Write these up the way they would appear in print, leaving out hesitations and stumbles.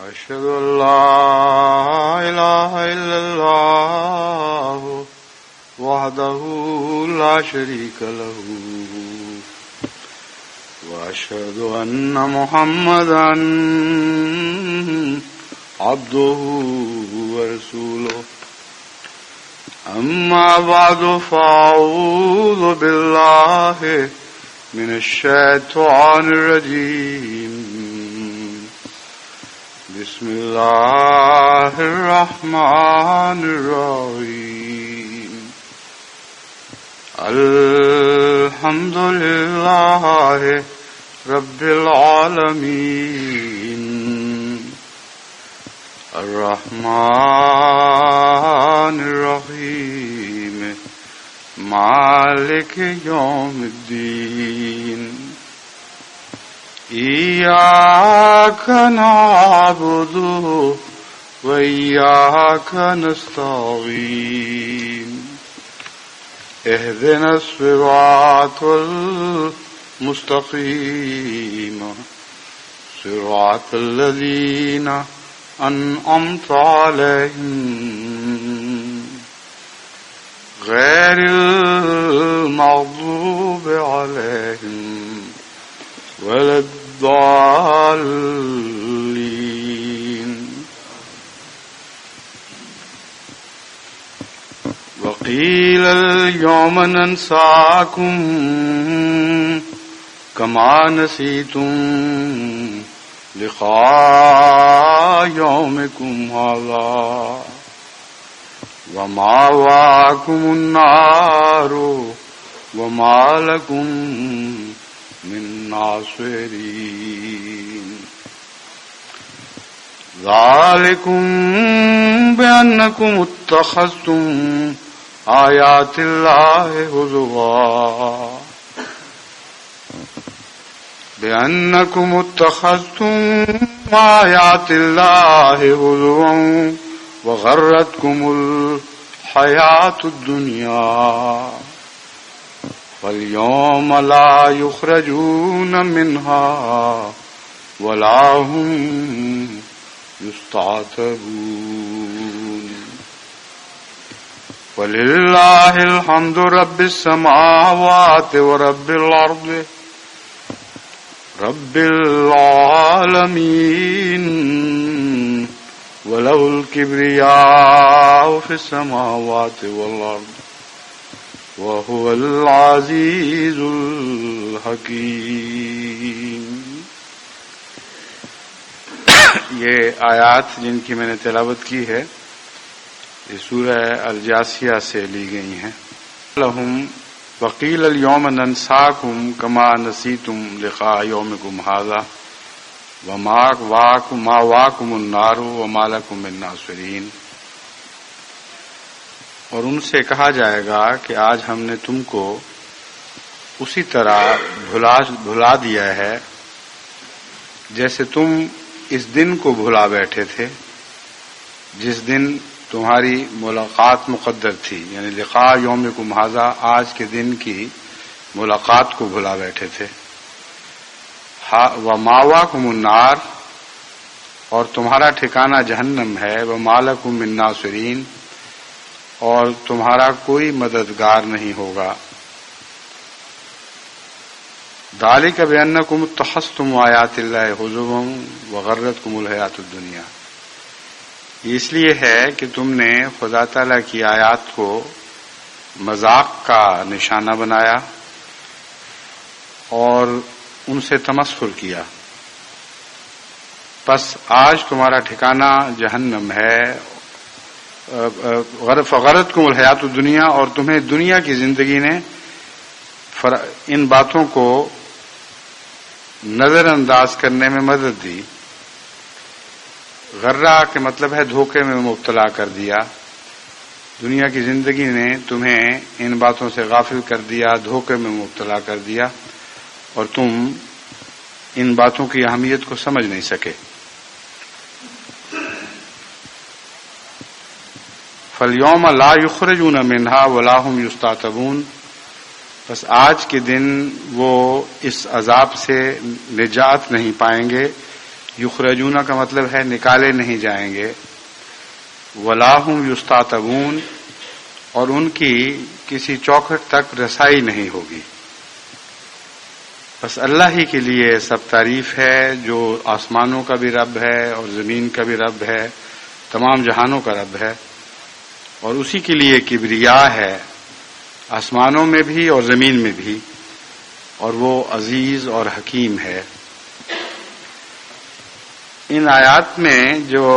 أشهد أن لا إله إلا الله وحده لا شريك له وأشهد أن محمدا عبده ورسوله أما بعد فأعوذ بالله من الشيطان الرجيم بسم الله الرحمن الرحيم الحمد لله رب العالمين الرحمن الرحيم مالك يوم الدين إياك نعبد وإياك نستعين اهدنا الصراط المستقيم صراط الذين أنعمت عليهم غير المغضوب عليهم ولا الضالين وقيل اليوم ننساكم كما نسيتم لقاء يومكم هذا ومأواكم النار وما لكم من ناصرين ذلكم بأنكم اتخذتم آيات الله هزوا بأنكم اتخذتم آيات الله هزوا وغرتكم الحياة الدنيا فاليوم لا يخرجون منها ولا هم يستعتبون ولله الحمد رب السماوات ورب الأرض رب العالمين وله الكبرياء في السماوات والأرض وهو العزيز الحكيم. یہ آیات جن کی میں نے تلاوت کی ہے یہ سورہ الجاثیہ سے لی گئی ہیں. لہم وقیل اليوم ننساکم کما نسیتم لقاء یومکم ھذا ومأواکم النار وما لکم من ناصرین. اور ان سے کہا جائے گا کہ آج ہم نے تم کو اسی طرح بھلا دیا ہے جیسے تم اس دن کو بھلا بیٹھے تھے جس دن تمہاری ملاقات مقدر تھی، یعنی لقاء یومکم ھذا آج کے دن کی ملاقات کو بھلا بیٹھے تھے. ومأواکم النار اور تمہارا ٹھکانہ جہنم ہے. وما لکم من ناصرین اور تمہارا کوئی مددگار نہیں ہوگا. ذالک بأنکم اتخذتم آیات اللہ ہزوا وغرتکم الحیاۃ الدنیا. اس لیے ہے کہ تم نے خدا تعالی کی آیات کو مذاق کا نشانہ بنایا اور ان سے تمسخر کیا. پس آج تمہارا ٹھکانہ جہنم ہے. فغرتکم الحیاۃ الدنیا اور تمہیں دنیا کی زندگی نے ان باتوں کو نظر انداز کرنے میں مدد دی. غرہ کے مطلب ہے دھوکے میں مبتلا کر دیا. دنیا کی زندگی نے تمہیں ان باتوں سے غافل کر دیا، دھوکے میں مبتلا کر دیا اور تم ان باتوں کی اہمیت کو سمجھ نہیں سکے. فَالْيَوْمَ لَا يُخْرَجُونَ مِنْهَا وَلَا هُمْ يُسْتَعْتَبُونَ. بس آج کے دن وہ اس عذاب سے نجات نہیں پائیں گے یخرجون کا مطلب ہے نکالے نہیں جائیں گے، ولا هم یستعتبون، اور ان کی کسی چوکھٹ تک رسائی نہیں ہوگی۔ بس اللہ ہی کے لیے سب تعریف ہے، جو آسمانوں کا بھی رب ہے اور زمین کا بھی رب ہے، تمام جہانوں کا رب ہے، اور اسی کے لیے کبریا ہے آسمانوں میں بھی اور زمین میں بھی، اور وہ عزیز اور حکیم ہے۔ ان آیات میں جو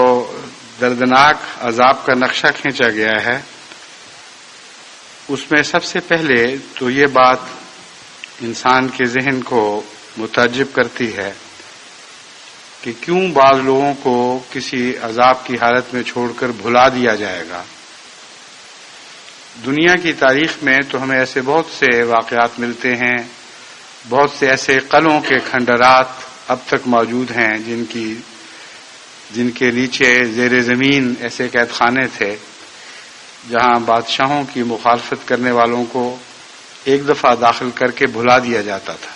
دردناک عذاب کا نقشہ کھینچا گیا ہے، اس میں سب سے پہلے تو یہ بات انسان کے ذہن کو متعجب کرتی ہے کہ کیوں بعض لوگوں کو کسی عذاب کی حالت میں چھوڑ کر بھلا دیا جائے گا۔ دنیا کی تاریخ میں تو ہمیں ایسے بہت سے واقعات ملتے ہیں، بہت سے ایسے قلعوں کے کھنڈرات اب تک موجود ہیں جن کے نیچے زیر زمین ایسے قید خانے تھے جہاں بادشاہوں کی مخالفت کرنے والوں کو ایک دفعہ داخل کر کے بھلا دیا جاتا تھا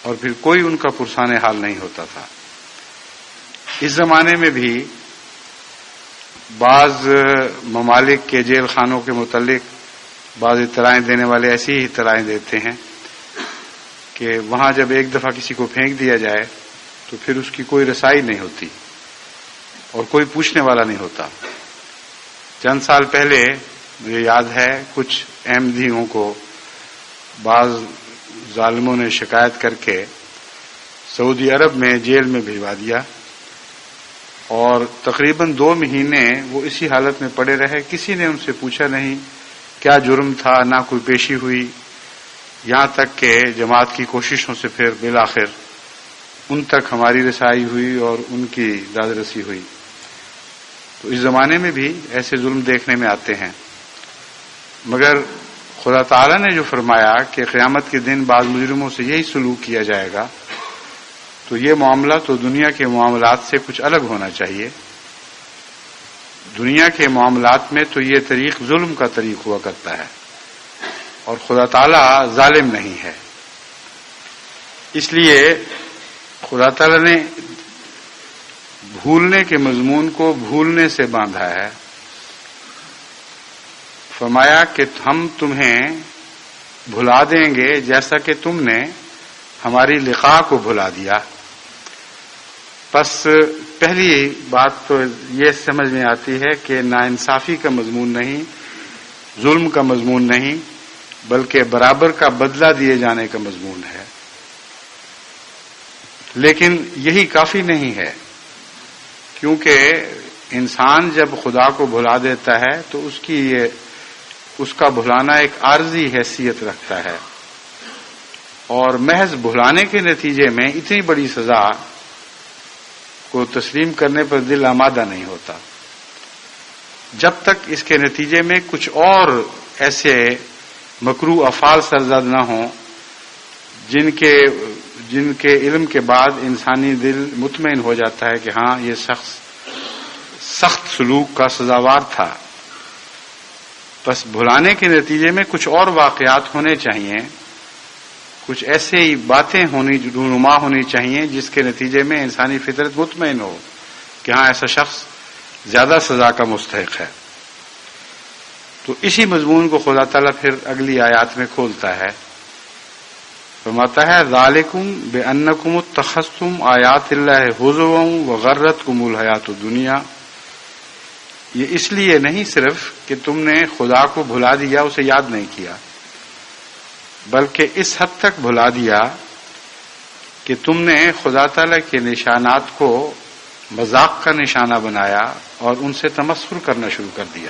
اور پھر کوئی ان کا پرسان حال نہیں ہوتا تھا۔ اس زمانے میں بھی بعض ممالک کے جیل خانوں کے متعلق بعض اطلاعیں دینے والے ایسی ہی اطلاعیں دیتے ہیں کہ وہاں جب ایک دفعہ کسی کو پھینک دیا جائے تو پھر اس کی کوئی رسائی نہیں ہوتی اور کوئی پوچھنے والا نہیں ہوتا۔ چند سال پہلے مجھے یاد ہے کچھ احمدیوں کو بعض ظالموں نے شکایت کر کے سعودی عرب میں جیل میں بھجوا دیا، اور تقریباً 2 مہینے وہ اسی حالت میں پڑے رہے۔ کسی نے ان سے پوچھا نہیں کیا جرم تھا، نہ کوئی پیشی ہوئی، یہاں تک کہ جماعت کی کوششوں سے پھر بالآخر ان تک ہماری رسائی ہوئی اور ان کی داد رسی ہوئی۔ تو اس زمانے میں بھی ایسے ظلم دیکھنے میں آتے ہیں، مگر خدا تعالی نے جو فرمایا کہ قیامت کے دن بعض مجرموں سے یہی سلوک کیا جائے گا، تو یہ معاملہ تو دنیا کے معاملات سے کچھ الگ ہونا چاہیے۔ دنیا کے معاملات میں تو یہ طریق ظلم کا طریق ہوا کرتا ہے، اور خدا تعالی ظالم نہیں ہے۔ اس لیے خدا تعالی نے بھولنے کے مضمون کو بھولنے سے باندھا ہے۔ فرمایا کہ ہم تمہیں بھلا دیں گے جیسا کہ تم نے ہماری لقاء کو بھلا دیا۔ بس پہلی بات تو یہ سمجھ میں آتی ہے کہ ناانصافی کا مضمون نہیں، ظلم کا مضمون نہیں، بلکہ برابر کا بدلہ دیے جانے کا مضمون ہے۔ لیکن یہی کافی نہیں ہے، کیونکہ انسان جب خدا کو بھلا دیتا ہے تو اس کا بھلانا ایک عارضی حیثیت رکھتا ہے، اور محض بھلانے کے نتیجے میں اتنی بڑی سزا کو تسلیم کرنے پر دل آمادہ نہیں ہوتا جب تک اس کے نتیجے میں کچھ اور ایسے مکروہ افعال سرزد نہ ہوں جن کے علم کے بعد انسانی دل مطمئن ہو جاتا ہے کہ ہاں یہ شخص سخت سلوک کا سزاوار تھا۔ بس بھلانے کے نتیجے میں کچھ اور واقعات ہونے چاہیے، کچھ ایسی باتیں رونما ہونی چاہیے جس کے نتیجے میں انسانی فطرت مطمئن ہو کہ ہاں ایسا شخص زیادہ سزا کا مستحق ہے۔ تو اسی مضمون کو خدا تعالیٰ پھر اگلی آیات میں کھولتا ہے، فرماتا ہے ذالکم بانکم اتخذتم آیات اللہ ہزوا وغرتکم الحیات الدنیا۔ یہ اس لیے نہیں صرف کہ تم نے خدا کو بھلا دیا، اسے یاد نہیں کیا، بلکہ اس حد تک بھلا دیا کہ تم نے خدا تعالی کے نشانات کو مذاق کا نشانہ بنایا اور ان سے تمسخر کرنا شروع کر دیا۔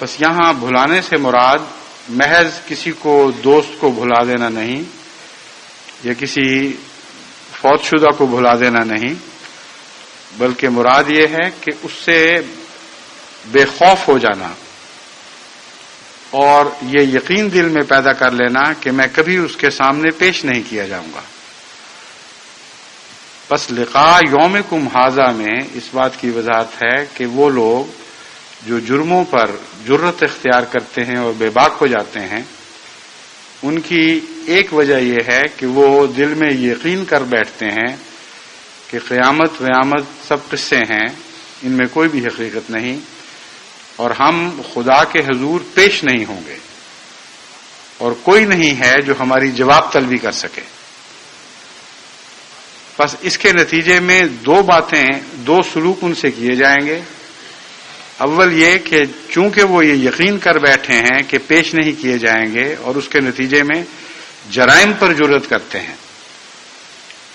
بس یہاں بھلانے سے مراد محض کسی کو دوست کو بھلا دینا نہیں، یا کسی فوت شدہ کو بھلا دینا نہیں، بلکہ مراد یہ ہے کہ اس سے بے خوف ہو جانا اور یہ یقین دل میں پیدا کر لینا کہ میں کبھی اس کے سامنے پیش نہیں کیا جاؤں گا۔ بس لقاء یومکم ھذا میں اس بات کی وضاحت ہے کہ وہ لوگ جو جرموں پر جرت اختیار کرتے ہیں اور بے باک ہو جاتے ہیں، ان کی ایک وجہ یہ ہے کہ وہ دل میں یقین کر بیٹھتے ہیں کہ قیامت ویامت سب قصے ہیں، ان میں کوئی بھی حقیقت نہیں، اور ہم خدا کے حضور پیش نہیں ہوں گے، اور کوئی نہیں ہے جو ہماری جواب طلبی کر سکے۔ بس اس کے نتیجے میں دو سلوک ان سے کیے جائیں گے۔ اول یہ کہ چونکہ وہ یہ یقین کر بیٹھے ہیں کہ پیش نہیں کیے جائیں گے، اور اس کے نتیجے میں جرائم پر جرأت کرتے ہیں،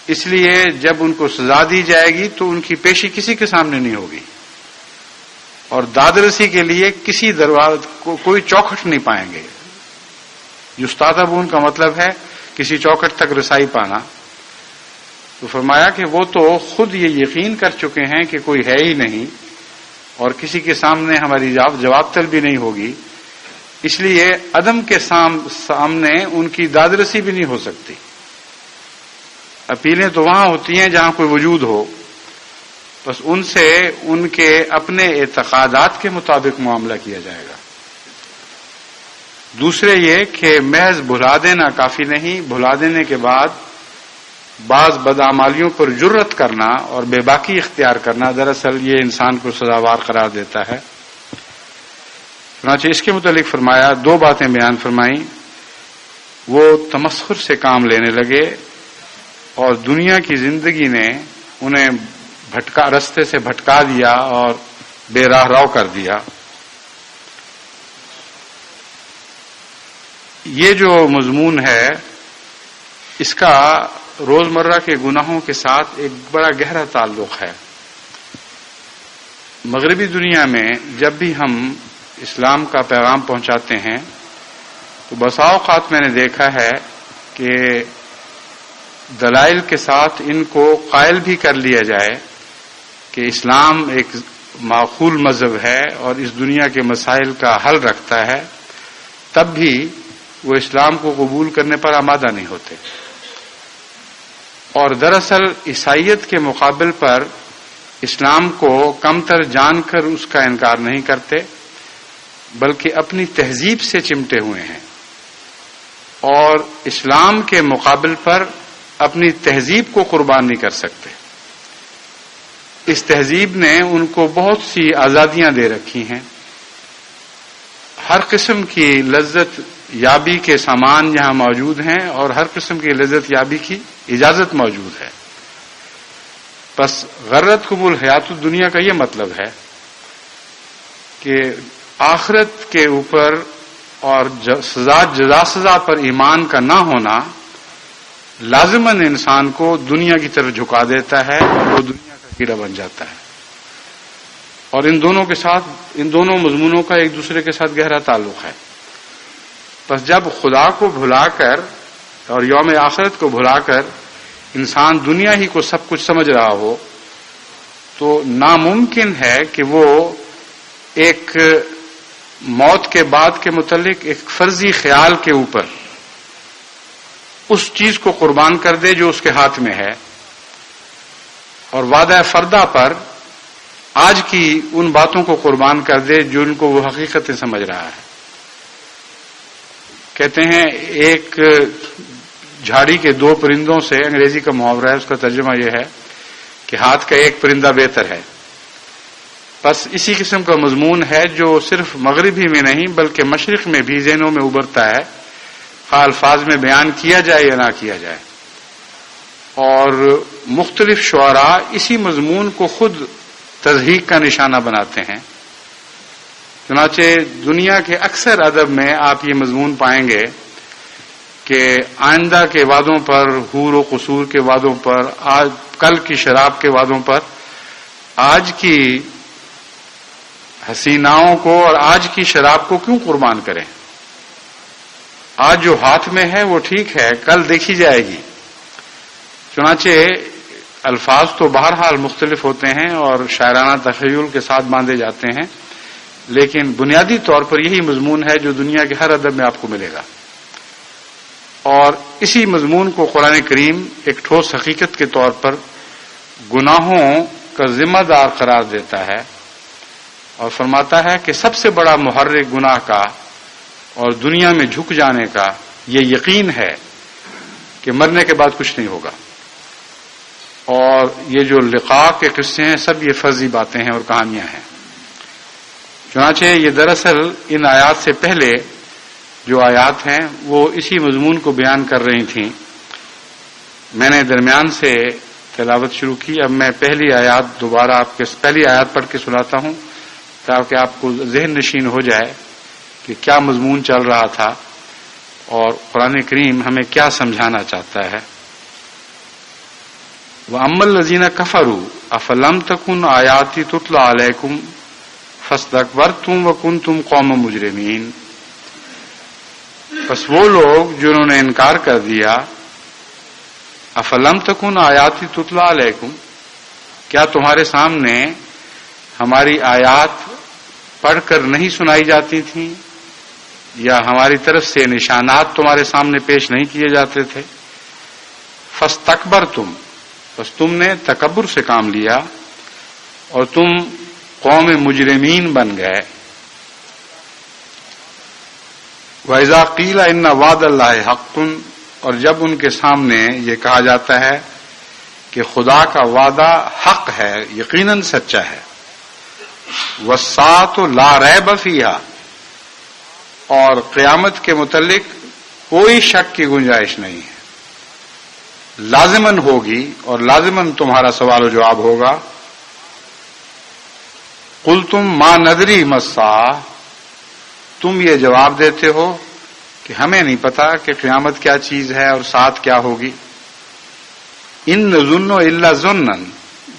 اس لیے جب ان کو سزا دی جائے گی تو ان کی پیشی کسی کے سامنے نہیں ہوگی، اور داد رسی کے لیے کسی کوئی چوکھٹ نہیں پائیں گے۔ یستعتبون کا مطلب ہے کسی چوکھٹ تک رسائی پانا۔ تو فرمایا کہ وہ تو خود یہ یقین کر چکے ہیں کہ کوئی ہے ہی نہیں، اور کسی کے سامنے ہماری جواب طلبی نہیں ہوگی، اس لیے عدم کے سامنے ان کی داد رسی بھی نہیں ہو سکتی۔ اپیلیں تو وہاں ہوتی ہیں جہاں کوئی وجود ہو، بس ان سے ان کے اپنے اعتقادات کے مطابق معاملہ کیا جائے گا۔ دوسرے یہ کہ محض بھلا دینا کافی نہیں، بھلا دینے کے بعد بعض بدعمالیوں پر جرأت کرنا اور بے باکی اختیار کرنا، دراصل یہ انسان کو سزاوار قرار دیتا ہے۔ چنانچہ اس کے متعلق فرمایا، دو باتیں بیان فرمائیں۔ وہ تمسخر سے کام لینے لگے، اور دنیا کی زندگی نے انہیں رستے سے بھٹکا دیا اور بے راہ رو کر دیا۔ یہ جو مضمون ہے اس کا روزمرہ کے گناہوں کے ساتھ ایک بڑا گہرا تعلق ہے۔ مغربی دنیا میں جب بھی ہم اسلام کا پیغام پہنچاتے ہیں تو بسا اوقات میں نے دیکھا ہے کہ دلائل کے ساتھ ان کو قائل بھی کر لیا جائے کہ اسلام ایک معقول مذہب ہے اور اس دنیا کے مسائل کا حل رکھتا ہے، تب بھی وہ اسلام کو قبول کرنے پر آمادہ نہیں ہوتے، اور دراصل عیسائیت کے مقابل پر اسلام کو کمتر جان کر اس کا انکار نہیں کرتے، بلکہ اپنی تہذیب سے چمٹے ہوئے ہیں، اور اسلام کے مقابل پر اپنی تہذیب کو قربان نہیں کر سکتے۔ اس تہذیب نے ان کو بہت سی آزادیاں دے رکھی ہیں، ہر قسم کی لذت یابی کے سامان یہاں موجود ہیں، اور ہر قسم کی لذت یابی کی اجازت موجود ہے۔ بس غرتکم الحیات الدنیا کا یہ مطلب ہے کہ آخرت کے اوپر اور سزا پر ایمان کا نہ ہونا لازماً انسان کو دنیا کی طرف جھکا دیتا ہے، اور وہ دنیا کا کیڑا بن جاتا ہے۔ اور ان دونوں مضمونوں کا ایک دوسرے کے ساتھ گہرا تعلق ہے۔ بس جب خدا کو بھلا کر اور یوم آخرت کو بھلا کر انسان دنیا ہی کو سب کچھ سمجھ رہا ہو تو ناممکن ہے کہ وہ ایک موت کے بعد کے متعلق ایک فرضی خیال کے اوپر اس چیز کو قربان کر دے جو اس کے ہاتھ میں ہے، اور وعدہ فردہ پر آج کی ان باتوں کو قربان کر دے جو ان کو وہ حقیقتیں سمجھ رہا ہے۔ کہتے ہیں ایک جھاڑی کے دو پرندوں سے، انگریزی کا محاورہ ہے، اس کا ترجمہ یہ ہے کہ ہاتھ کا ایک پرندہ بہتر ہے۔ بس اسی قسم کا مضمون ہے جو صرف مغربی میں نہیں بلکہ مشرق میں بھی ذہنوں میں ابھرتا ہے، خواہ الفاظ میں بیان کیا جائے یا نہ کیا جائے، اور مختلف شعراء اسی مضمون کو خود تضحیق کا نشانہ بناتے ہیں۔ چنانچہ دنیا کے اکثر ادب میں آپ یہ مضمون پائیں گے کہ آئندہ کے وعدوں پر، حور و قصور کے وعدوں پر، کل کی شراب کے وعدوں پر، آج کی حسیناؤں کو اور آج کی شراب کو کیوں قربان کریں؟ آج جو ہاتھ میں ہے وہ ٹھیک ہے، کل دیکھی جائے گی۔ چنانچہ الفاظ تو بہرحال مختلف ہوتے ہیں اور شاعرانہ تخیل کے ساتھ باندھے جاتے ہیں، لیکن بنیادی طور پر یہی مضمون ہے جو دنیا کے ہر ادب میں آپ کو ملے گا، اور اسی مضمون کو قرآن کریم ایک ٹھوس حقیقت کے طور پر گناہوں کا ذمہ دار قرار دیتا ہے، اور فرماتا ہے کہ سب سے بڑا محرک گناہ کا اور دنیا میں جھک جانے کا یہ یقین ہے کہ مرنے کے بعد کچھ نہیں ہوگا۔ اور یہ جو لقاء کے قصے ہیں سب یہ فرضی باتیں ہیں اور کہانیاں ہیں. چنانچہ یہ دراصل ان آیات سے پہلے جو آیات ہیں وہ اسی مضمون کو بیان کر رہی تھیں. میں نے درمیان سے تلاوت شروع کی. اب میں پہلی آیات دوبارہ پہلی آیات پڑھ کے سناتا ہوں تاکہ آپ کو ذہن نشین ہو جائے کہ کیا مضمون چل رہا تھا اور قرآن کریم ہمیں کیا سمجھانا چاہتا ہے. وَأَمَّا الَّذِينَ كَفَرُوا أَفَلَمْ تَكُنْ آيَاتِي تُتْلَى عَلَيْكُمْ فَاسْتَكْبَرْتُمْ وَكُنْتُمْ قَوْمًا مُجْرِمِينَ. بس وہ لوگ جنہوں نے انکار کر دیا افلم تکن آیاتی تتلی علیکم، کیا تمہارے سامنے ہماری آیات پڑھ کر نہیں سنائی جاتی تھیں یا ہماری طرف سے نشانات تمہارے سامنے پیش نہیں کیے جاتے تھے. فاستکبرتم، بس تم نے تکبر سے کام لیا اور تم قوم مجرمین بن گئے. وَإِذَا قِيلَ إِنَّ وَعْدَ اللَّهِ حَقٌّ، اور جب ان کے سامنے یہ کہا جاتا ہے کہ خدا کا وعدہ حق ہے، یقیناً سچا ہے. وَالسَّاعَةُ لَا رَيْبَ فِيهَا، اور قیامت کے متعلق کوئی شک کی گنجائش نہیں ہے، لازماً ہوگی اور لازماً تمہارا سوال و جواب ہوگا. قُلْتُمْ مَا نَدْرِي مَا السَّاعَةُ، تم یہ جواب دیتے ہو کہ ہمیں نہیں پتا کہ قیامت کیا چیز ہے اور ساتھ کیا ہوگی. ان نظن الا ظنا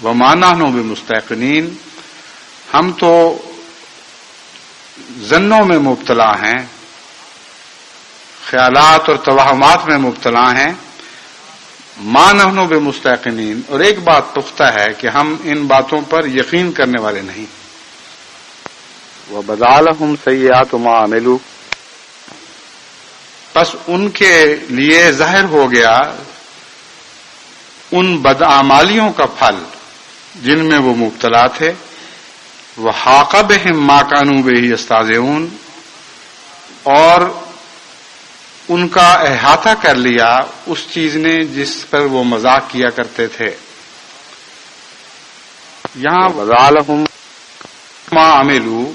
وما نحن بمستيقنين، ہم تو ظنوں میں مبتلا ہیں، خیالات اور توہمات میں مبتلا ہیں. ما نحن بمستيقنين، اور ایک بات پختہ ہے کہ ہم ان باتوں پر یقین کرنے والے نہیں. وَبَدَا لَهُمْ سَيِّئَاتُ مَا عَمِلُوا، بس ان کے لیے ظاہر ہو گیا ان بدعمالیوں کا پھل جن میں وہ مبتلا تھے. وَحَاقَ بِهِم مَا كَانُوا بِهِ يَسْتَهْزِئُونَ، اور ان کا احاطہ کر لیا اس چیز نے جس پر وہ مذاق کیا کرتے تھے. یہاں وَبَدَا لَهُم مَا عَمِلُوا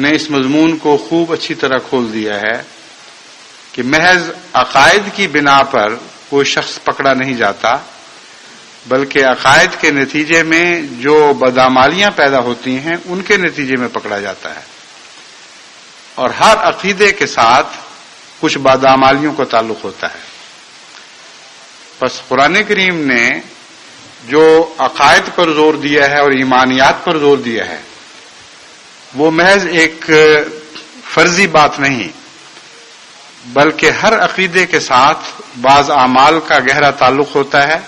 نے اس مضمون کو خوب اچھی طرح کھول دیا ہے کہ محض عقائد کی بنا پر کوئی شخص پکڑا نہیں جاتا، بلکہ عقائد کے نتیجے میں جو بدعمالیاں پیدا ہوتی ہیں ان کے نتیجے میں پکڑا جاتا ہے. اور ہر عقیدے کے ساتھ کچھ بدعمالیوں کا تعلق ہوتا ہے. بس قرآن کریم نے جو عقائد پر زور دیا ہے اور ایمانیات پر زور دیا ہے وہ محض ایک فرضی بات نہیں، بلکہ ہر عقیدے کے ساتھ بعض اعمال کا گہرا تعلق ہوتا ہے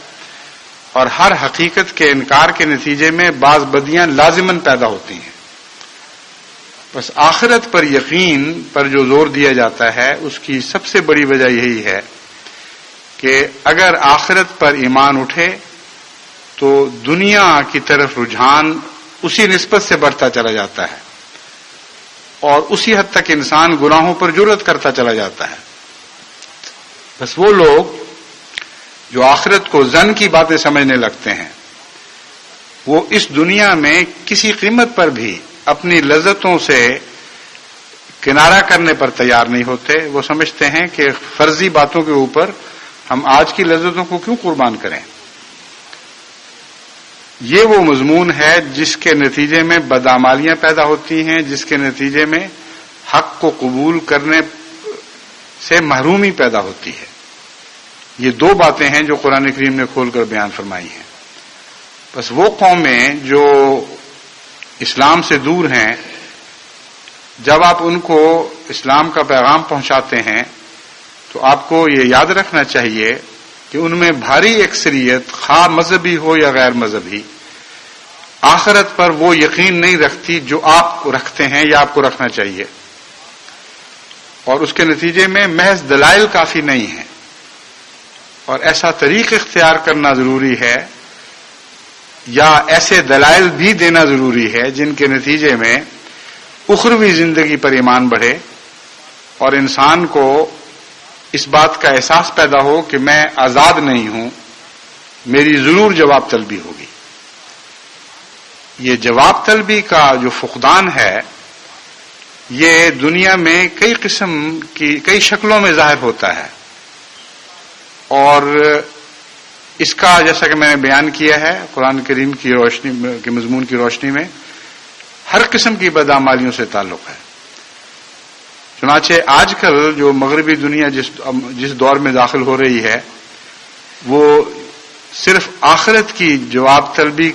اور ہر حقیقت کے انکار کے نتیجے میں بعض بدیاں لازماً پیدا ہوتی ہیں. بس آخرت پر یقین پر جو زور دیا جاتا ہے اس کی سب سے بڑی وجہ یہی ہے کہ اگر آخرت پر ایمان اٹھے تو دنیا کی طرف رجحان اسی نسبت سے بڑھتا چلا جاتا ہے اور اسی حد تک انسان گناہوں پر جرأت کرتا چلا جاتا ہے. بس وہ لوگ جو آخرت کو ظن کی باتیں سمجھنے لگتے ہیں وہ اس دنیا میں کسی قیمت پر بھی اپنی لذتوں سے کنارہ کرنے پر تیار نہیں ہوتے. وہ سمجھتے ہیں کہ فرضی باتوں کے اوپر ہم آج کی لذتوں کو کیوں قربان کریں. یہ وہ مضمون ہے جس کے نتیجے میں بدعمالیاں پیدا ہوتی ہیں، جس کے نتیجے میں حق کو قبول کرنے سے محرومی پیدا ہوتی ہے. یہ دو باتیں ہیں جو قرآن کریم نے کھول کر بیان فرمائی ہیں. بس وہ قومیں جو اسلام سے دور ہیں، جب آپ ان کو اسلام کا پیغام پہنچاتے ہیں تو آپ کو یہ یاد رکھنا چاہیے کہ ان میں بھاری اکثریت خواہ مذہبی ہو یا غیر مذہبی آخرت پر وہ یقین نہیں رکھتی جو آپ کو رکھتے ہیں یا آپ کو رکھنا چاہیے، اور اس کے نتیجے میں محض دلائل کافی نہیں ہیں اور ایسا طریق اختیار کرنا ضروری ہے یا ایسے دلائل بھی دینا ضروری ہے جن کے نتیجے میں اخروی زندگی پر ایمان بڑھے اور انسان کو اس بات کا احساس پیدا ہو کہ میں آزاد نہیں ہوں، میری ضرور جواب طلبی ہوگی. یہ جواب طلبی کا جو فقدان ہے یہ دنیا میں کئی شکلوں میں ظاہر ہوتا ہے، اور اس کا جیسا کہ میں نے بیان کیا ہے قرآن کریم کی روشنی کے مضمون کی روشنی میں ہر قسم کی بدعمالیوں سے تعلق ہے. چنانچہ آج کل جو مغربی دنیا جس دور میں داخل ہو رہی ہے وہ صرف آخرت کی جواب طلبی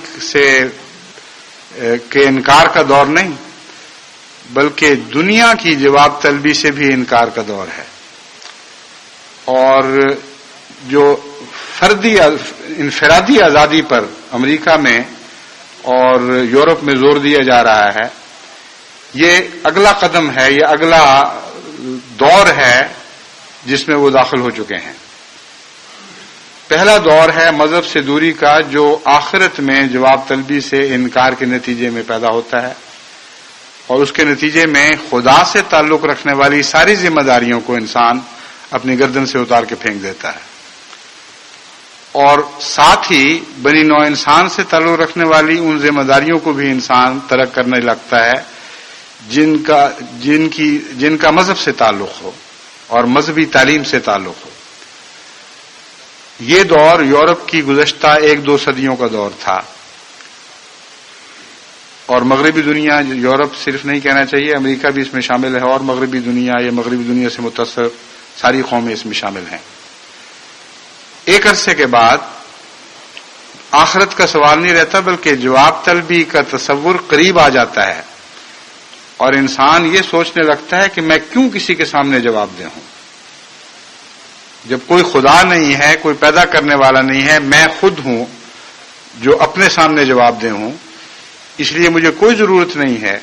کے انکار کا دور نہیں، بلکہ دنیا کی جواب طلبی سے بھی انکار کا دور ہے. اور جو انفرادی آزادی پر امریکہ میں اور یورپ میں زور دیا جا رہا ہے، یہ اگلا قدم ہے، یہ اگلا دور ہے جس میں وہ داخل ہو چکے ہیں. پہلا دور ہے مذہب سے دوری کا، جو آخرت میں جواب طلبی سے انکار کے نتیجے میں پیدا ہوتا ہے، اور اس کے نتیجے میں خدا سے تعلق رکھنے والی ساری ذمہ داریوں کو انسان اپنی گردن سے اتار کے پھینک دیتا ہے، اور ساتھ ہی بنی نوع انسان سے تعلق رکھنے والی ان ذمہ داریوں کو بھی انسان ترک کرنے لگتا ہے جن کا مذہب سے تعلق ہو اور مذہبی تعلیم سے تعلق ہو. یہ دور یورپ کی گزشتہ 1-2 صدیوں کا دور تھا، اور مغربی دنیا، یورپ صرف نہیں کہنا چاہیے، امریکہ بھی اس میں شامل ہے، اور مغربی دنیا یا مغربی دنیا سے متصل ساری قومیں اس میں شامل ہیں. ایک عرصے کے بعد آخرت کا سوال نہیں رہتا، بلکہ جواب طلبی کا تصور قریب آ جاتا ہے، اور انسان یہ سوچنے لگتا ہے کہ میں کیوں کسی کے سامنے جواب دے ہوں، جب کوئی خدا نہیں ہے، کوئی پیدا کرنے والا نہیں ہے، میں خود ہوں جو اپنے سامنے جواب دے ہوں. اس لیے مجھے کوئی ضرورت نہیں ہے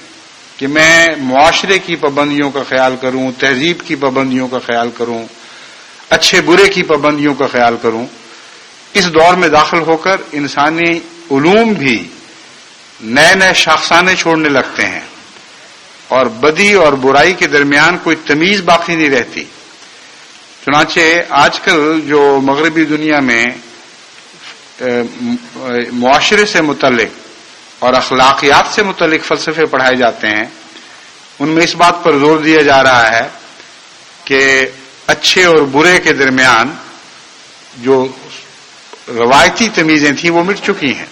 کہ میں معاشرے کی پابندیوں کا خیال کروں، تہذیب کی پابندیوں کا خیال کروں، اچھے برے کی پابندیوں کا خیال کروں. اس دور میں داخل ہو کر انسانی علوم بھی نئے شاخسانے چھوڑنے لگتے ہیں، اور بدی اور برائی کے درمیان کوئی تمیز باقی نہیں رہتی. چنانچہ آج کل جو مغربی دنیا میں معاشرے سے متعلق اور اخلاقیات سے متعلق فلسفے پڑھائے جاتے ہیں، ان میں اس بات پر زور دیا جا رہا ہے کہ اچھے اور برے کے درمیان جو روایتی تمیزیں تھیں وہ مٹ چکی ہیں،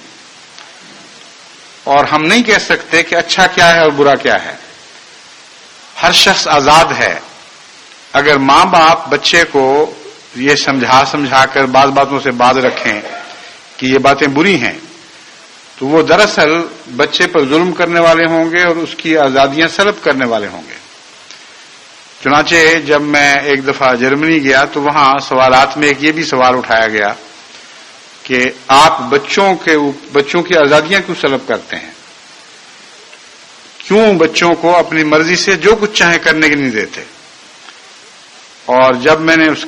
اور ہم نہیں کہہ سکتے کہ اچھا کیا ہے اور برا کیا ہے. ہر شخص آزاد ہے. اگر ماں باپ بچے کو یہ سمجھا کر بعض باتوں سے باز رکھیں کہ یہ باتیں بری ہیں، تو وہ دراصل بچے پر ظلم کرنے والے ہوں گے اور اس کی آزادیاں سلب کرنے والے ہوں گے. چنانچہ جب میں ایک دفعہ جرمنی گیا تو وہاں سوالات میں ایک یہ بھی سوال اٹھایا گیا کہ آپ بچوں کی آزادیاں کیوں سلب کرتے ہیں، کیوں بچوں کو اپنی مرضی سے جو کچھ چاہے کرنے کے نہیں دیتے. اور جب میں نے اس